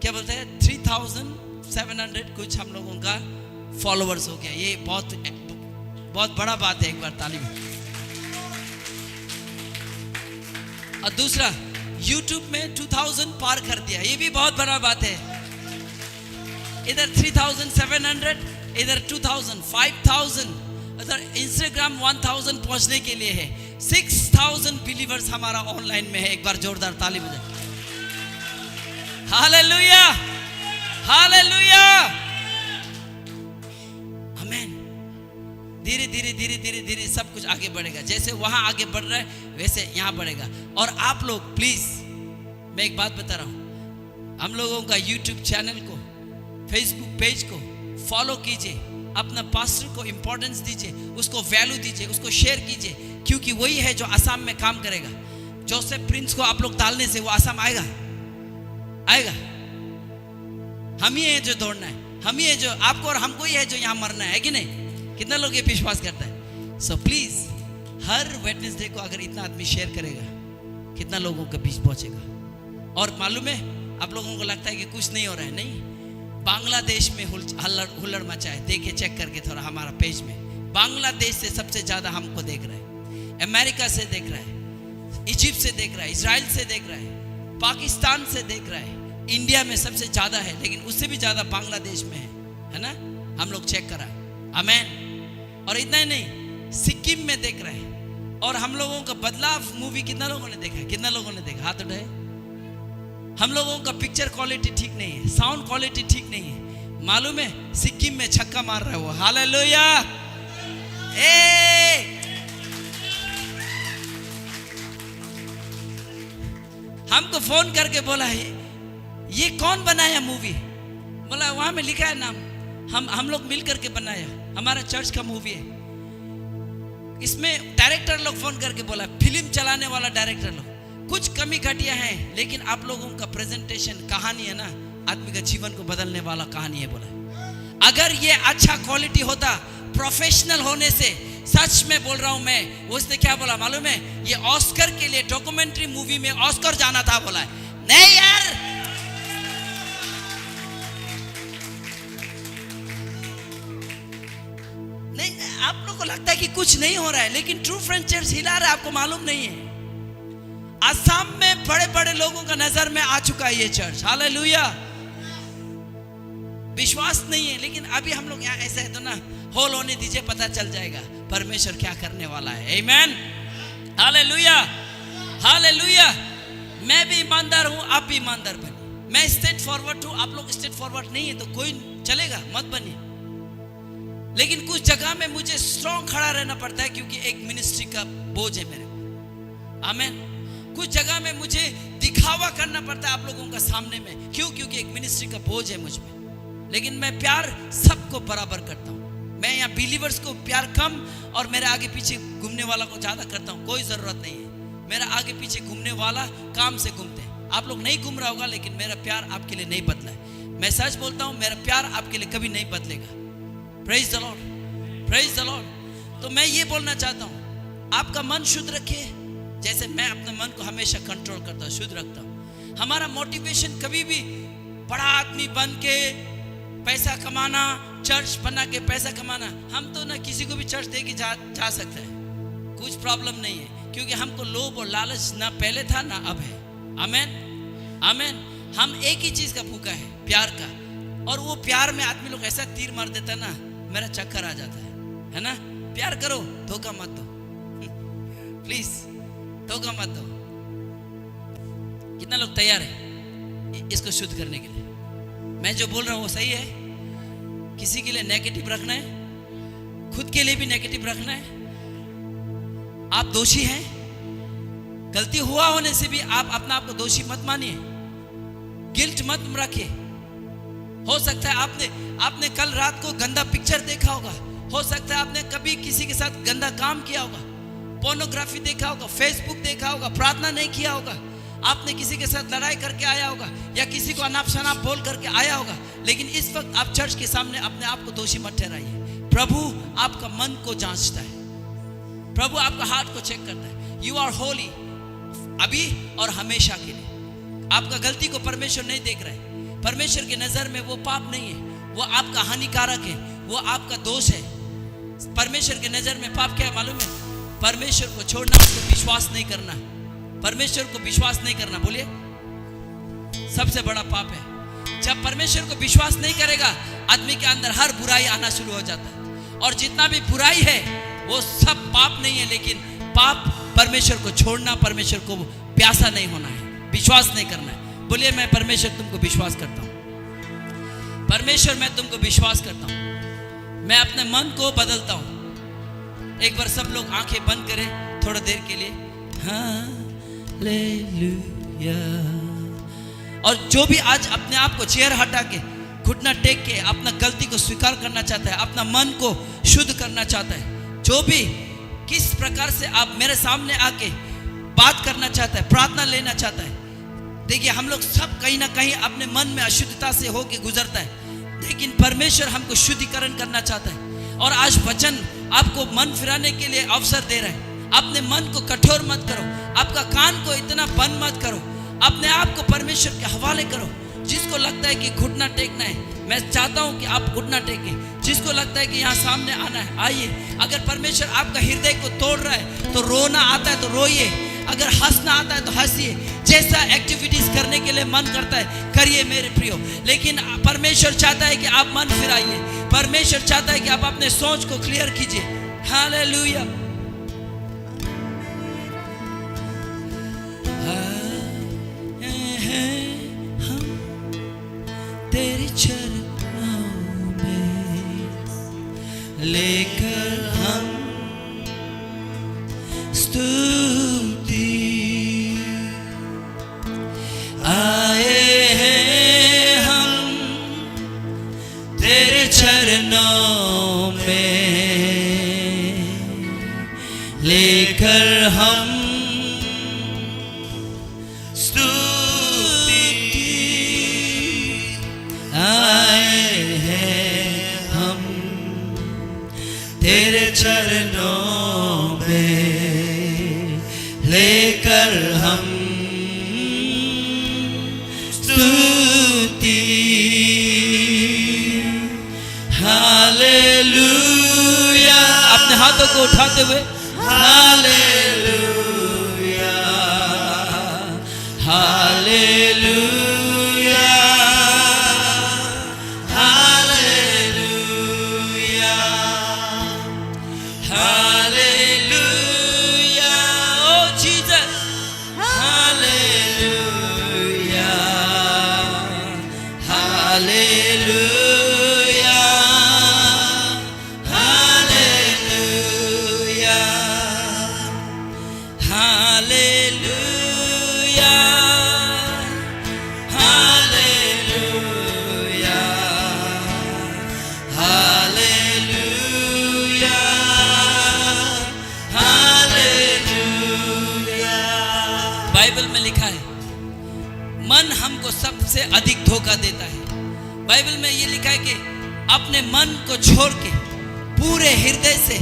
क्या बोलते हैं 3700 कुछ हम लोगों का फॉलोवर्स हो गया। ये बहुत बड़ा बात है, एक बार ताली में। और दूसरा YouTube में 2000 पार कर दिया, ये भी बहुत बड़ा बात है। इधर 3700, इधर 2000, 5000, इधर इंस्टाग्राम 1000 पहुंचने के लिए है। 6000 बिलीवर्स हमारा ऑनलाइन में है। एक बार जोरदार ताली बजाएं। हालेलुया, हालेलुया, आमेन। धीरे धीरे धीरे धीरे धीरे सब कुछ आगे बढ़ेगा। जैसे वहां आगे बढ़ रहा है वैसे यहाँ बढ़ेगा। और आप लोग प्लीज, मैं एक बात बता रहा हूँ, हम लोगों का यूट्यूब चैनल को, फेसबुक पेज को फॉलो कीजिए, अपना पास्टर को इंपॉर्टेंस दीजिए, उसको वैल्यू दीजिए, उसको शेयर कीजिए, क्योंकि वही है जो असम में काम करेगा। जोसेफ प्रिंस को आप लोग डालने से वो असम आएगा, आएगा। हम ही है जो दौड़ना है, हम ही है जो आपको और हमको ही है जो यहाँ मरना है कि नहीं? कितना लोग ये विश्वास करता है? सो प्लीज हर वेडनेसडे को अगर इतना आदमी शेयर करेगा, कितना लोगों के बीच पहुंचेगा। और मालूम है, आप लोगों को लगता है कि कुछ नहीं हो रहा है, नहीं, बांग्लादेश में हुल्लड़ मचा है। देखिए, चेक करके थोड़ा हमारा पेज में, बांग्लादेश से सबसे ज्यादा हमको देख रहा है, अमेरिका से देख रहा है, इजिप्ट से देख रहा है, इजराइल से देख रहा है, पाकिस्तान से देख रहा है, इंडिया में सबसे ज्यादा है, लेकिन उससे भी ज्यादा बांग्लादेश में है ना? हम लोग चेक करा, आमेन। और इतना ही नहीं, सिक्किम में देख रहा है। और हम लोगों का बदलाव मूवी कितना लोगों ने देखा है? कितना लोगों ने देखा? हाथ उठाए। हम लोगों का पिक्चर क्वालिटी ठीक नहीं है, साउंड क्वालिटी ठीक नहीं है। मालूम है, सिक्किम में छक्का मार रहा है वो, हालेलुया। हमको फोन करके बोला है, ये कौन बनाया मूवी? बोला वहां में लिखा है नाम, हम लोग मिल करके बनाया, हमारा चर्च का मूवी है। इसमें डायरेक्टर लोग फोन करके बोला, फिल्म चलाने वाला डायरेक्टर लोग, कुछ कमी घटिया है, लेकिन आप लोगों का प्रेजेंटेशन, कहानी है ना, आदमी का जीवन को बदलने वाला कहानी है। बोला अगर ये अच्छा क्वालिटी होता, प्रोफेशनल होने से, सच में बोल रहा हूं मैं, उसने क्या बोला मालूम है? ये ऑस्कर के लिए, डॉक्यूमेंट्री मूवी में ऑस्कर जाना था। बोला नहीं यार, नहीं, आप लोग को लगता है कि कुछ नहीं हो रहा है, लेकिन ट्रू फ्रेंड चर्च हिला रहा है, आपको मालूम नहीं है। असम में बड़े बड़े लोगों का नजर में आ चुका है ये चर्च, हालेलुया। विश्वास नहीं है, लेकिन अभी हम लोग यहाँ ऐसा है तो ना, होल होने दीजिए, पता चल जाएगा परमेश्वर क्या करने वाला है। आमेन, हालेलुया, हालेलुया। मैं भी ईमानदार हूँ, आप भी ईमानदार बनिए। मैं स्ट्रेट फॉरवर्ड हूँ, आप लोग स्ट्रेट फॉरवर्ड नहीं है तो कोई चलेगा, मत बनिए। लेकिन कुछ जगह में मुझे स्ट्रॉन्ग खड़ा रहना पड़ता है, क्योंकि एक मिनिस्ट्री का बोझ है मेरे को, आमेन। कुछ जगह में मुझे दिखावा करना पड़ता है आप लोगों का सामने में, क्यों? क्योंकि एक मिनिस्ट्री का बोझ है मुझ में। लेकिन मैं प्यार सबको बराबर करता हूँ। मैं यहाँ बिलीवर्स को प्यार कम और मेरे आगे पीछे घूमने वाला को ज्यादा करता हूँ, कोई जरूरत नहीं है। मेरा आगे पीछे घूमने वाला काम से घूमते हैं। आप लोग नहीं घूम रहा होगा, लेकिन मेरा प्यार आपके लिए नहीं बदला है। मैं सच बोलता हूँ, मेरा प्यार आपके लिए कभी नहीं बदलेगा। Praise the Lord, praise the Lord. तो मैं ये बोलना चाहता हूँ, आपका मन शुद्ध रखिए, जैसे मैं अपने मन को हमेशा कंट्रोल करता हूँ, शुद्ध रखता हूँ। हमारा मोटिवेशन कभी भी बड़ा आदमी बन के पैसा कमाना, चर्च बना के पैसा कमाना। हम तो ना किसी को भी चर्च दे के जा सकते हैं, कुछ प्रॉब्लम नहीं है, क्योंकि हमको लोभ और लालच ना पहले था ना अब है। आमेन, आमेन। हम एक ही चीज का भूखा है, प्यार का। और वो प्यार में आदमी लोग ऐसा तीर मार देता ना, मेरा चक्कर आ जाता है ना? प्यार करो, धोखा मत दो प्लीज, धोखा मत दो। कितना लोग तैयार है इसको शुद्ध करने के लिए? मैं जो बोल रहा हूँ वो सही है? किसी के लिए नेगेटिव रखना है, खुद के लिए भी नेगेटिव रखना है। आप दोषी हैं, गलती हुआ होने से भी आप अपना आप को दोषी मत मानिए, गिल्ट मत रखिए। हो सकता है आपने कल रात को गंदा पिक्चर देखा होगा, हो सकता है आपने कभी किसी के साथ गंदा काम किया होगा, पोर्नोग्राफी देखा होगा, फेसबुक देखा होगा, प्रार्थना नहीं किया होगा, आपने किसी के साथ लड़ाई करके आया होगा, या किसी को अनाप शनाप बोल करके आया होगा। लेकिन इस वक्त आप चर्च के सामने अपने आप को दोषी मत ठहराइए। प्रभु आपका मन को जांचता है, प्रभु आपका हार्ट को चेक करता है। यू आर होली, अभी और हमेशा के लिए। आपका गलती को परमेश्वर नहीं देख रहा है। परमेश्वर की नजर में वो पाप नहीं है, वो आपका हानिकारक है, वो आपका दोष है। परमेश्वर की नजर में पाप क्या है मालूम है? परमेश्वर को छोड़ना, उसको विश्वास नहीं करना। परमेश्वर को विश्वास नहीं करना, बोलिए, सबसे बड़ा पाप है। जब परमेश्वर को विश्वास नहीं करेगा, आदमी के अंदर हर बुराई आना शुरू हो जाता है। और जितना भी बुराई है वो सब पाप नहीं है, लेकिन पाप परमेश्वर को छोड़ना, परमेश्वर को प्यासा नहीं होना है, विश्वास नहीं करना है। बोलिए, मैं परमेश्वर तुमको विश्वास करता हूँ, परमेश्वर मैं तुमको विश्वास करता हूँ। मैं अपने मन को बदलता हूँ, एक बार सब लोग आंखें बंद करें थोड़ा देर के लिए। हालेलुया। और जो भी आज अपने आप को चेयर हटा के घुटना टेक के अपना गलती को स्वीकार करना चाहता है, अपना मन को शुद्ध करना चाहता है, जो भी किस प्रकार से आप मेरे सामने आके बात करना चाहता है, प्रार्थना लेना चाहता है, देखिए हम लोग सब कहीं ना कहीं अपने मन में अशुद्धता से होके गुजरता है, लेकिन परमेश्वर हमको शुद्धिकरण करना चाहता है। और आज वचन आपको मन फिराने के लिए अवसर दे रहा है। अपने मन को कठोर मत करो, आपका कान को इतना बंद मत करो, अपने आप को परमेश्वर के हवाले करो। जिसको लगता है कि घुटना टेकना है, मैं चाहता हूं कि आप घुटना टेकें। जिसको लगता है कि यहाँ सामने आना है, आइए। अगर परमेश्वर आपका हृदय को तोड़ रहा है तो रोना आता है तो रोइए, अगर हंसना आता है तो हंसिए। जैसा एक्टिविटीज करने के लिए मन करता है करिए मेरे प्रियो, लेकिन परमेश्वर चाहता है कि आप मन फिराइए। परमेश्वर चाहता है कि आप अपने सोच को क्लियर कीजिए। हालेलुया। हम तेरे चरणों में लेकर हम स्तुति आए हैं, हम तेरे चरणों में लेकर हम स्तुति आए हैं, हम तेरे चरणों में लेकर हम स्तुति। हालेलुया। अपने हाथों को उठाते हुए hallelujah hallelujah hallelujah hallelujah. O Jesus hallelujah hallelujah hallelujah hallelujah hallelujah hallelujah hallelujah. Bible में लिखा है मन हमको सबसे अधिक धोखा देता है। बाइबल में ये लिखा है कि अपने मन को छोड़ के पूरे हृदय से,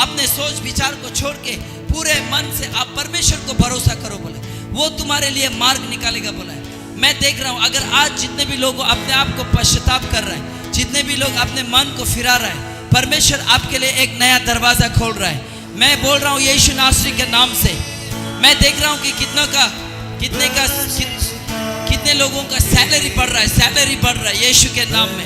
अपने सोच विचार को छोड़ के पूरे मन से आप परमेश्वर को भरोसा करो बोला, वो तुम्हारे लिए मार्ग निकालेगा बोला है। मैं देख रहा हूँ अगर आज जितने भी लोग अपने आप को पश्चाताप कर रहे हैं, जितने भी लोग अपने मन को फिरा रहे हैं, परमेश्वर आपके लिए एक नया दरवाजा खोल रहा है। मैं बोल रहा हूँ यीशु नासरी के नाम से। मैं देख रहा हूँ कि कितने लोगों का सैलरी बढ़ रहा है, सैलरी बढ़ रहा है यीशु के नाम में।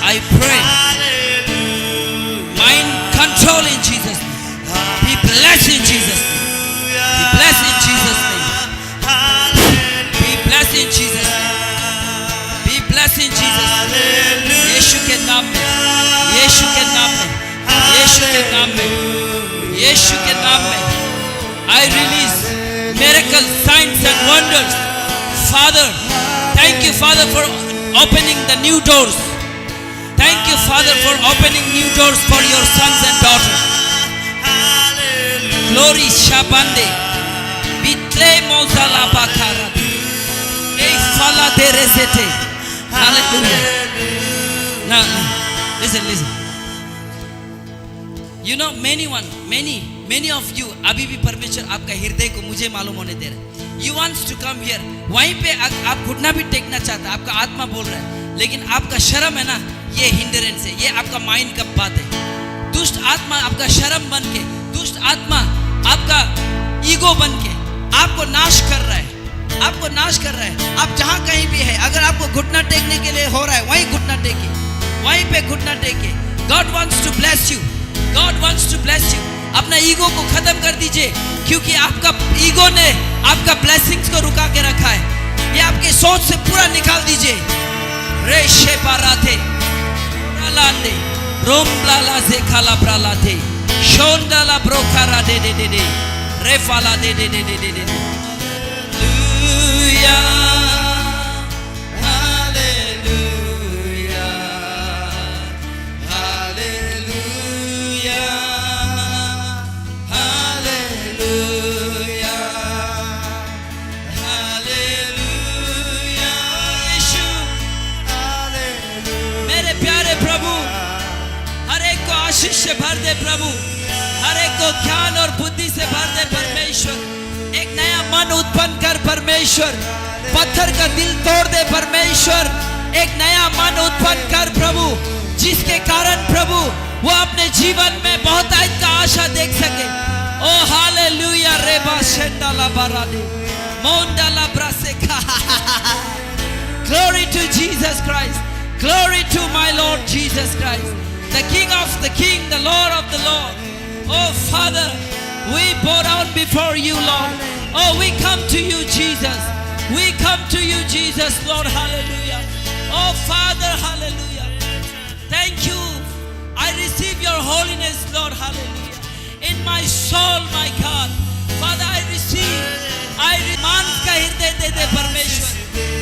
I pray mind control in Jesus name. Be blessed in Jesus name. Be blessed in Jesus name. Be blessed in Jesus name. Be blessed in Jesus name. यीशु के नाम में, यीशु के नाम में, यीशु के नाम में, यीशु के नाम में I release miracles, signs and wonders. Father, thank you Father for opening the new doors. Thank you Father for opening new doors for your sons and daughters. Glory Shabande. Bitle Mozala Bakara. Ei fala de resete. Hallelujah. Now, listen. You know many of you, अभी भी परमेश्वर आपका हृदय को मुझे मालूम होने दे रहा है. You wants to come here. वहीं पे आप घुटना भी टेकना चाहता है, आपका आत्मा बोल रहा है, लेकिन आपका शर्म है ना, ये हिंडरेंस है, ये आपका माइंड का बात है. दुष्ट आत्मा आपका शर्म बन के, दुष्ट आत्मा आपका ईगो बन के आपको नाश कर रहा है, आपको नाश कर रहा है. आप जहां कहीं भी है, अगर आपको घुटना टेकने के लिए हो रहा है, वहीं घुटना टेके, वहीं पे घुटना टेके. God wants to bless you. God wants to bless you. अपना ईगो को खत्म कर दीजिए, क्योंकि आपका ईगो ने आपका ब्लेसिंग्स को रुका के रखा है. ये आपके सोच से पूरा निकाल दीजिए. रे शेपाराथे रालांदे रोमब्लाला से खाला ब्रालाथे शोंडाला ब्रोकारा दे दे दे दे रे फाला दे दे दे दे दे दे. आशीष से भर दे प्रभु, हर एक को ज्ञान और बुद्धि से भर दे परमेश्वर. एक नया मन उत्पन्न कर परमेश्वर, पत्थर का दिल तोड़ दे परमेश्वर. एक नया मन उत्पन्न कर प्रभु, जिसके कारण प्रभु वो अपने जीवन में बहुत का आशा देख सके. O hallelujah. रेबा शेंडाला बारादे मोंडाला ब्रासेका. Glory to Jesus Christ. Glory to my Lord Jesus Christ, the King of the King, the Lord of the Lord. Oh Father, we bow down before you, Lord. Oh, we come to you, Jesus. We come to you, Jesus, Lord. Hallelujah. Oh Father, hallelujah. Thank you. I receive your holiness, Lord. Hallelujah. In my soul, my God. Father, I receive. मान का हृदय दे दे परमेश्वर.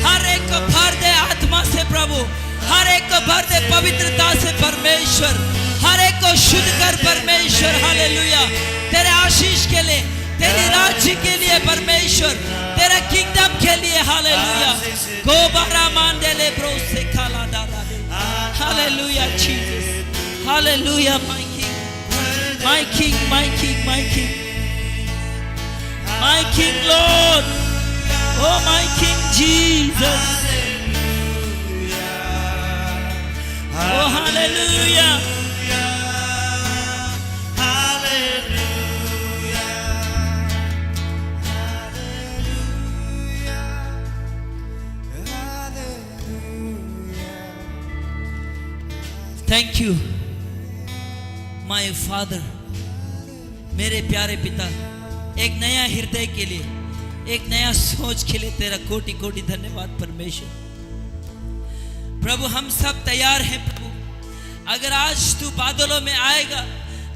हर एक को भर दे आत्मा से प्रभु, हर एक को भर दे पवित्रता से परमेश्वर. हर एक को शुद्ध कर परमेश्वर. हालेलुया. तेरे आशीष के लिए, तेरे राज्य के लिए परमेश्वर, तेरे किंगडम के लिए. हालेलुया. गोबारा मांडेले ब्रो से खाला डाला दे. Hallelujah Jesus. Hallelujah. My king, my king, my king, my king, my king lord. O my king Jesus. Oh, hallelujah. Thank you, my Father. मेरे प्यारे पिता, एक नया हृदय के लिए, एक नया सोच के लिए तेरा कोटि कोटि धन्यवाद परमेश्वर. प्रभु हम सब तैयार हैं प्रभु. अगर आज तू बादलों में आएगा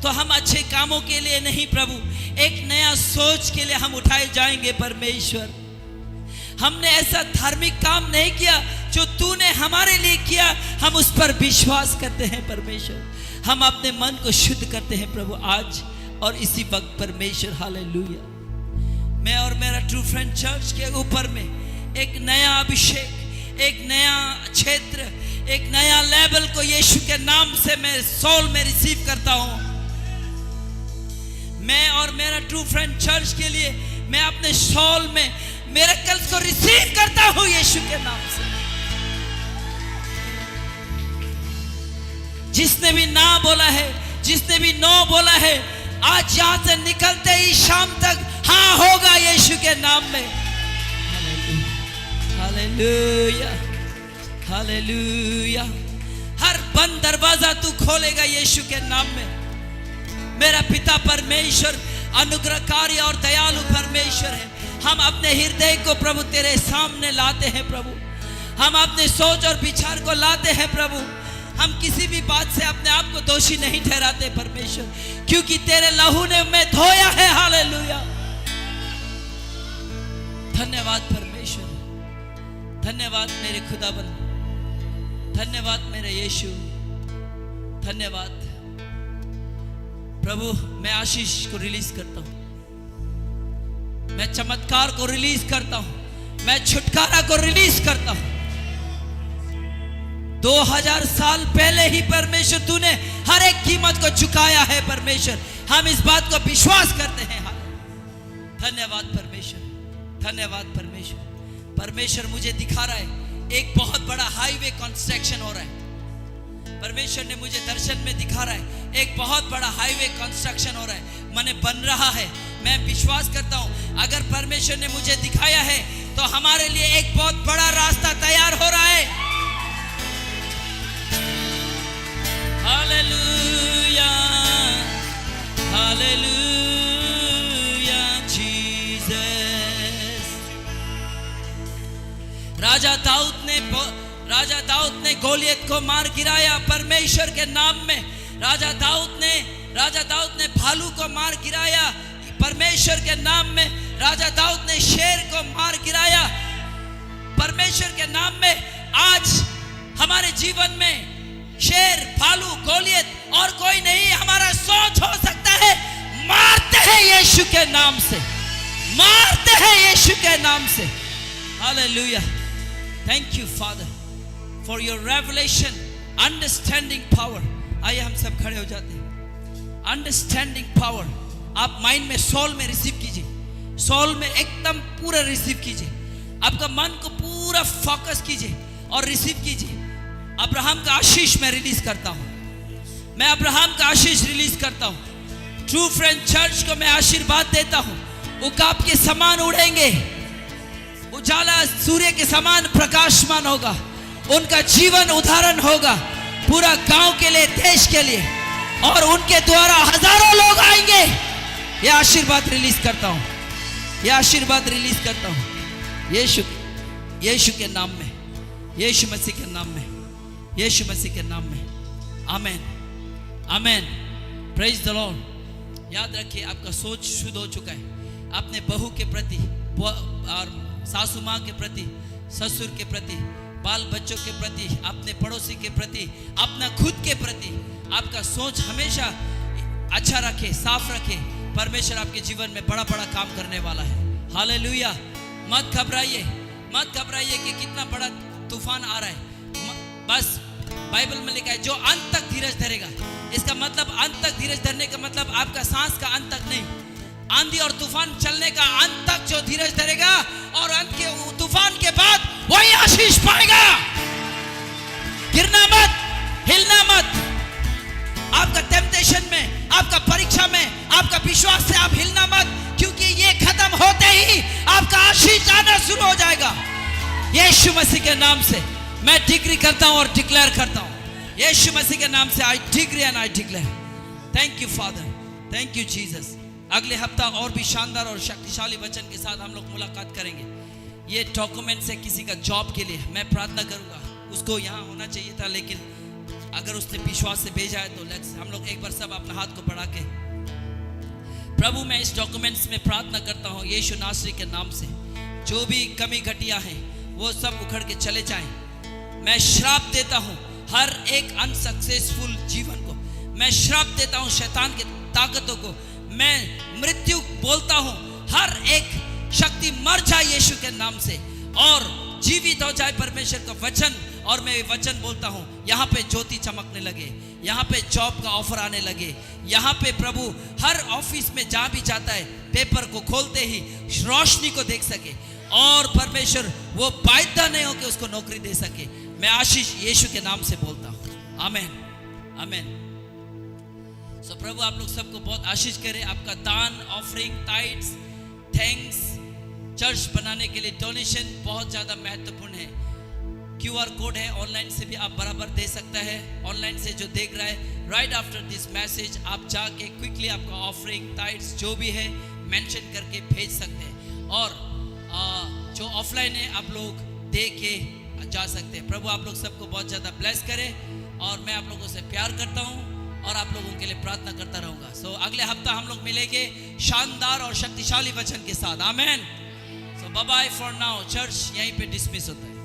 तो हम अच्छे कामों के लिए नहीं प्रभु, एक नया सोच के लिए हम उठाए जाएंगे परमेश्वर. हमने ऐसा धार्मिक काम नहीं किया जो तूने हमारे लिए किया, हम उस पर विश्वास करते हैं परमेश्वर. हम अपने मन को शुद्ध करते हैं प्रभु आज और इसी वक्त परमेश्वर. हालेलुया. मैं और मेरा ट्रू फ्रेंड चर्च के ऊपर में एक नया अभिषेक, एक नया क्षेत्र, एक नया लेवल को यीशु के नाम से मैं सोल में रिसीव करता हूं. मैं और मेरा ट्रू फ्रेंड चर्च के लिए मैं अपने सोल में मिरेकल्स को रिसीव करता हूं यीशु के नाम से. जिसने भी ना बोला है, जिसने भी नो बोला है, आज यहां से निकलते ही शाम तक हाँ होगा यीशु के नाम में. हालेलुया. हालेलुया. हर बंद दरवाजा तू खोलेगा यीशु के नाम में. मेरा पिता परमेश्वर अनुग्रहकारी और दयालु परमेश्वर है. हम अपने हृदय को प्रभु तेरे सामने लाते हैं प्रभु. हम अपने सोच और विचार को लाते हैं प्रभु. हम किसी भी बात से अपने आप को दोषी नहीं ठहराते परमेश्वर, क्योंकि तेरे लहू ने मैं धोया है. हालेलुया. धन्यवाद परमेश्वर. धन्यवाद मेरे खुदाबंद. धन्यवाद मेरे यीशु. धन्यवाद प्रभु. मैं आशीष को रिलीज करता हूं, मैं चमत्कार को रिलीज करता हूं, मैं छुटकारा को रिलीज करता हूं. 2000 साल पहले ही परमेश्वर तूने हर एक कीमत को चुकाया है परमेश्वर। हम इस बात को विश्वास करते हैं। धन्यवाद परमेश्वर, धन्यवाद परमेश्वर। परमेश्वर मुझे दिखा रहा है एक बहुत बड़ा हाईवे कंस्ट्रक्शन हो रहा है। परमेश्वर ने मुझे दर्शन में दिखा रहा है एक बहुत बड़ा हाईवे कंस्ट्रक्शन हो रहा है, माने बन रहा है। मैं विश्वास करता हूं अगर परमेश्वर ने मुझे दिखाया है तो हमारे लिए एक बहुत बड़ा रास्ता तैयार हो रहा है। Hallelujah, hallelujah Jesus. राजा दाऊद ने गोलियत को मार गिराया परमेश्वर के नाम में। राजा दाऊद ने भालू को मार गिराया परमेश्वर के नाम में। राजा दाऊद ने शेर को मार गिराया परमेश्वर के नाम में। आज हमारे जीवन में शेर, भालू, गोलियत और कोई नहीं हमारा सोच हो सकता है। मारते हैं यीशु के नाम से, मारते हैं यीशु के नाम से। Hallelujah. Thank you father for your revelation, understanding power. आइए हम सब खड़े हो जाते हैं। अंडरस्टैंडिंग पावर आप माइंड में, सोल में रिसीव कीजिए। सोल में एकदम पूरा रिसीव कीजिए। आपका मन को पूरा फोकस कीजिए और रिसीव कीजिए। अब्राहम का आशीष मैं रिलीज करता हूं। मैं अब्राहम का आशीष रिलीज करता हूं। ट्रू फ्रेंड चर्च को मैं आशीर्वाद देता हूं। उकाब के समान उड़ेंगे, उजाला सूर्य के समान प्रकाशमान होगा। उनका जीवन उदाहरण होगा पूरा गांव के लिए, देश के लिए, और उनके द्वारा हजारों लोग आएंगे। यह आशीर्वाद रिलीज करता हूं, यह आशीर्वाद रिलीज करता हूं यीशु के नाम में, यीशु मसीह के नाम में, यीशु मसीह के नाम में। Amen, amen. Praise the lord. याद रखिए आपका सोच शुद्ध हो चुका है। अपने बहू के प्रति और सासू माँ के प्रति, ससुर के प्रति, बाल बच्चों के प्रति, अपने पड़ोसी के प्रति, अपना खुद के प्रति आपका सोच हमेशा अच्छा रखे, साफ रखे। परमेश्वर आपके जीवन में बड़ा बड़ा काम करने वाला है। हालेलुया। मत घबराइए, मत घबराइए कि कितना बड़ा तूफान आ रहा है। बस बाइबल में लिखा है जो अंत तक धीरज धरेगा। इसका मतलब अंत तक धीरज धरने का मतलब आपका सांस का अंत तक नहीं, आंधी और तूफान चलने का अंत तक जो धीरज धरेगा और अंत के तूफान के बाद वही आशीष पाएगा। गिरना मत, हिलना मत। आपका टेम्पटेशन में, आपका परीक्षा में, आपका विश्वास से आप हिलना मत, क्योंकि ये खत्म होते ही आपका आशीष आना शुरू हो जाएगा। यीशु मसीह के नाम से मैं डिक्री करता हूं और डिक्लेयर करता हूं। यीशु मसीह के नाम से I decree and I declare. Thank you father, thank you Jesus. अगले हफ्ता और भी शानदार और शक्तिशाली वचन के साथ हम लोग मुलाकात करेंगे। ये डॉक्यूमेंट से किसी का जॉब के लिए मैं प्रार्थना करूंगा। उसको यहाँ होना चाहिए था, लेकिन अगर उसने विश्वास से भेजा है तो लेट्स हम लोग एक बार सब अपना हाथ को बढ़ा के, प्रभु मैं इस डॉक्यूमेंट्स में प्रार्थना करता हूँ यीशु नासरी के नाम से, जो भी कमी घटिया है वो सब उखड़ के चले जाएं। मैं श्राप देता हूँ हर एक अनसक्सेसफुल जीवन को, मैं श्राप देता हूँ शैतान के ताकतों को, मैं मृत्यु बोलता हूँ हर एक शक्ति मर जाए यीशु के नाम से और जीवित हो जाए परमेश्वर का वचन। और मैं वचन बोलता हूँ यहाँ पे ज्योति चमकने लगे, यहाँ पे जॉब का ऑफर आने लगे, यहाँ पे प्रभु हर ऑफिस में जहाँ भी जाता है पेपर को खोलते ही रोशनी को देख सके और परमेश्वर वो बाध्य नहीं हो कि उसको नौकरी दे सके। मैं आशीष यीशु के नाम से बोलता हूँ। आमेन, आमेन। सो प्रभु आप लोग सबको बहुत आशीष करे। आपका दान, ऑफरिंग, टाइट्स, थैंक्स, चर्च बनाने के लिए डोनेशन बहुत ज़्यादा महत्वपूर्ण है। QR कोड है, ऑनलाइन से भी आप बराबर दे सकता है। ऑनलाइन से जो देख रहा है, राइट आफ्टर दिस मैसेज आप जाके क्विकली आपका ऑफरिंग, टाइट्स जो भी है मेंशन करके भेज सकते हैं। और जो ऑफलाइन है आप लोग दे के जा सकते हैं। प्रभु आप लोग सबको बहुत ज़्यादा ब्लेस करे और मैं आप लोगों से प्यार करता हूँ और आप लोगों के लिए प्रार्थना करता रहूँगा। सो अगले हफ्ता हम लोग मिलेंगे शानदार और शक्तिशाली वचन के साथ। Amen. So bye bye for now. Church यहीं पे डिसमिस होता है।